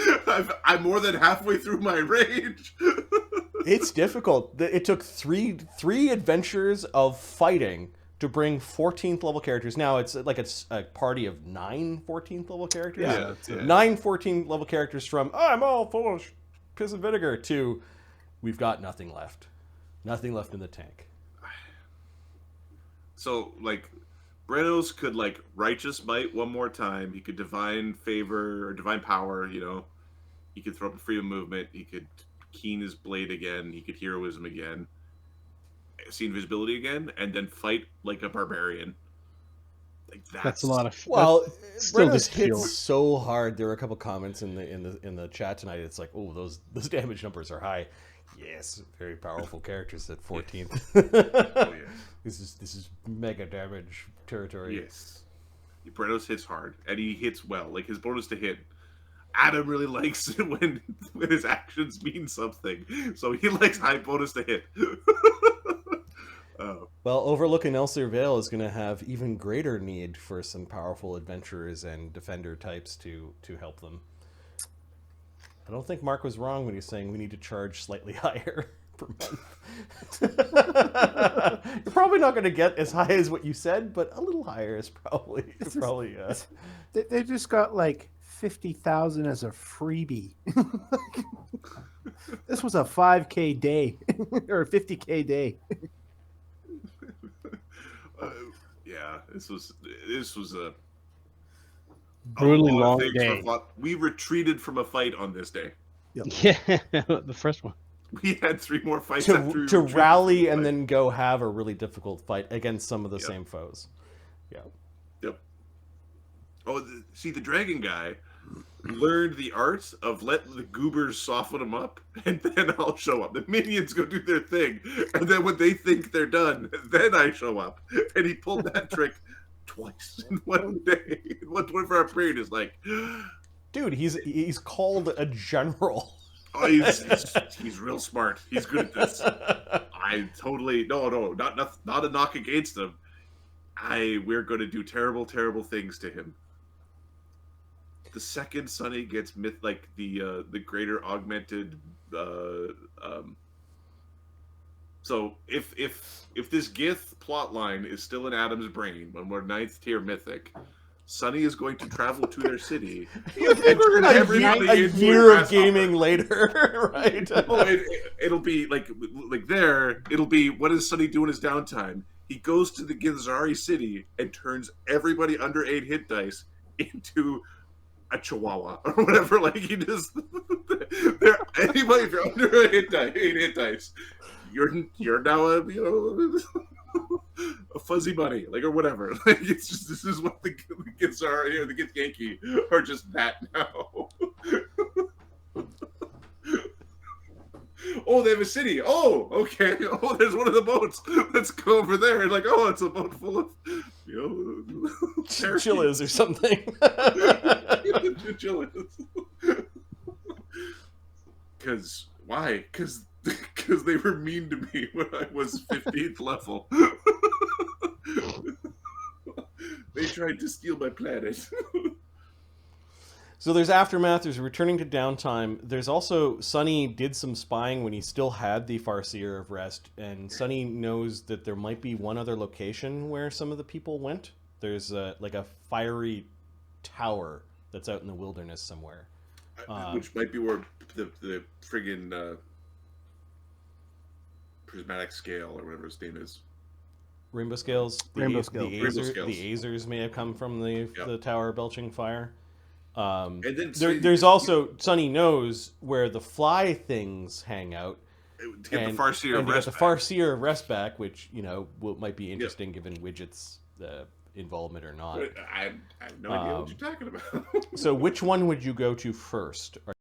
Speaker 1: I'm more than halfway through my rage.
Speaker 2: It's difficult. It took three adventures of fighting to bring 14th level characters. Now it's a party of 9 14th level characters.
Speaker 1: Yeah.
Speaker 2: 9 14th level characters from I'm all full of piss and vinegar to we've got nothing left. Nothing left in the tank.
Speaker 1: So, like, Brennos could, like, Righteous Might one more time. He could Divine Favor or Divine Power, you know. He could throw up a Freedom Movement. He could Keen his Blade again. He could Heroism again. See Invisibility again. And then fight like a Barbarian. Like,
Speaker 3: That's a lot of...
Speaker 2: Well,
Speaker 3: still
Speaker 2: Brennos
Speaker 3: just
Speaker 2: hits
Speaker 3: pure.
Speaker 2: so hard. There were a couple comments in the chat tonight. It's like, oh, those damage numbers are high. Yes, very powerful characters at 14th.
Speaker 1: Oh, yeah.
Speaker 2: This is mega damage territory.
Speaker 1: Yes. Brennos hits hard, and he hits well. Like, his bonus to hit. Adam really likes it when his actions mean something. So he likes high bonus to hit.
Speaker 2: Well, Overlook and Elser Vale is going to have even greater need for some powerful adventurers and defender types to help them. I don't think Mark was wrong when he's saying we need to charge slightly higher per month. You're probably not going to get as high as what you said, but a little higher is probably.
Speaker 4: They just got like 50,000 as a freebie. This was a 5K day or a 50K day.
Speaker 1: Yeah, this was a
Speaker 3: brutally
Speaker 1: lot of
Speaker 3: long
Speaker 1: things
Speaker 3: day.
Speaker 1: We retreated from a fight on this day.
Speaker 3: Yeah, the first one.
Speaker 1: We had 3 more fights after we
Speaker 2: to
Speaker 1: retreated
Speaker 2: rally
Speaker 1: from the
Speaker 2: and
Speaker 1: fight.
Speaker 2: then go have a really difficult fight against some of the
Speaker 1: Yep.
Speaker 2: same foes. Yeah.
Speaker 1: Yep. Oh, see, the dragon guy learned the art of letting the goobers soften him up, and then I'll show up. The minions go do their thing, and then when they think they're done, then I show up. And he pulled that trick twice in one day. In one 24-hour period is like,
Speaker 2: Dude, he's called a general.
Speaker 1: oh, he's real smart. He's good at this. I totally not a knock against him. We're going to do terrible, terrible things to him. The second Sonny gets the greater augmented. So if this Gith plotline is still in Adam's brain when we're 9th tier mythic, Sonny is going to travel to their city. And turn everybody
Speaker 2: A
Speaker 1: into
Speaker 2: year of
Speaker 1: grasshopper.
Speaker 2: gaming later, right?
Speaker 1: Oh, it'll be like there. It'll be, what does Sonny do in his downtime? He goes to the githzerai city and turns everybody under 8 hit dice into a chihuahua or whatever. Like, he just anybody, if you're under 8 hit dice, you're now a a fuzzy bunny, like, or whatever. Like, it's just, this is what the githzerai or the githyanki are, just that now. Oh, they have a city. Oh, okay. Oh, there's one of the boats. Let's go over there. And like, oh, it's a boat full of,
Speaker 2: Chillas or something.
Speaker 1: Chillas. Because why? Because they were mean to me when I was 15th level. They tried to steal my planet.
Speaker 2: So there's aftermath. There's returning to downtime. There's also Sonny did some spying when he still had the Farseer of Rest, and Sonny knows that there might be one other location where some of the people went. There's like a fiery tower that's out in the wilderness somewhere,
Speaker 1: which might be where the friggin' prismatic scale or whatever his name is.
Speaker 2: Rainbow Scales.
Speaker 4: Rainbow Scales.
Speaker 2: The Azers may have come from the tower belching fire.
Speaker 1: And then
Speaker 2: there's also Sonny knows where the fly things hang out.
Speaker 1: To get the Farseer of Rest.
Speaker 2: The Farseer of Rest back, which might be interesting given Widget's involvement or not.
Speaker 1: I have no idea what you're talking about.
Speaker 2: So which one would you go to first?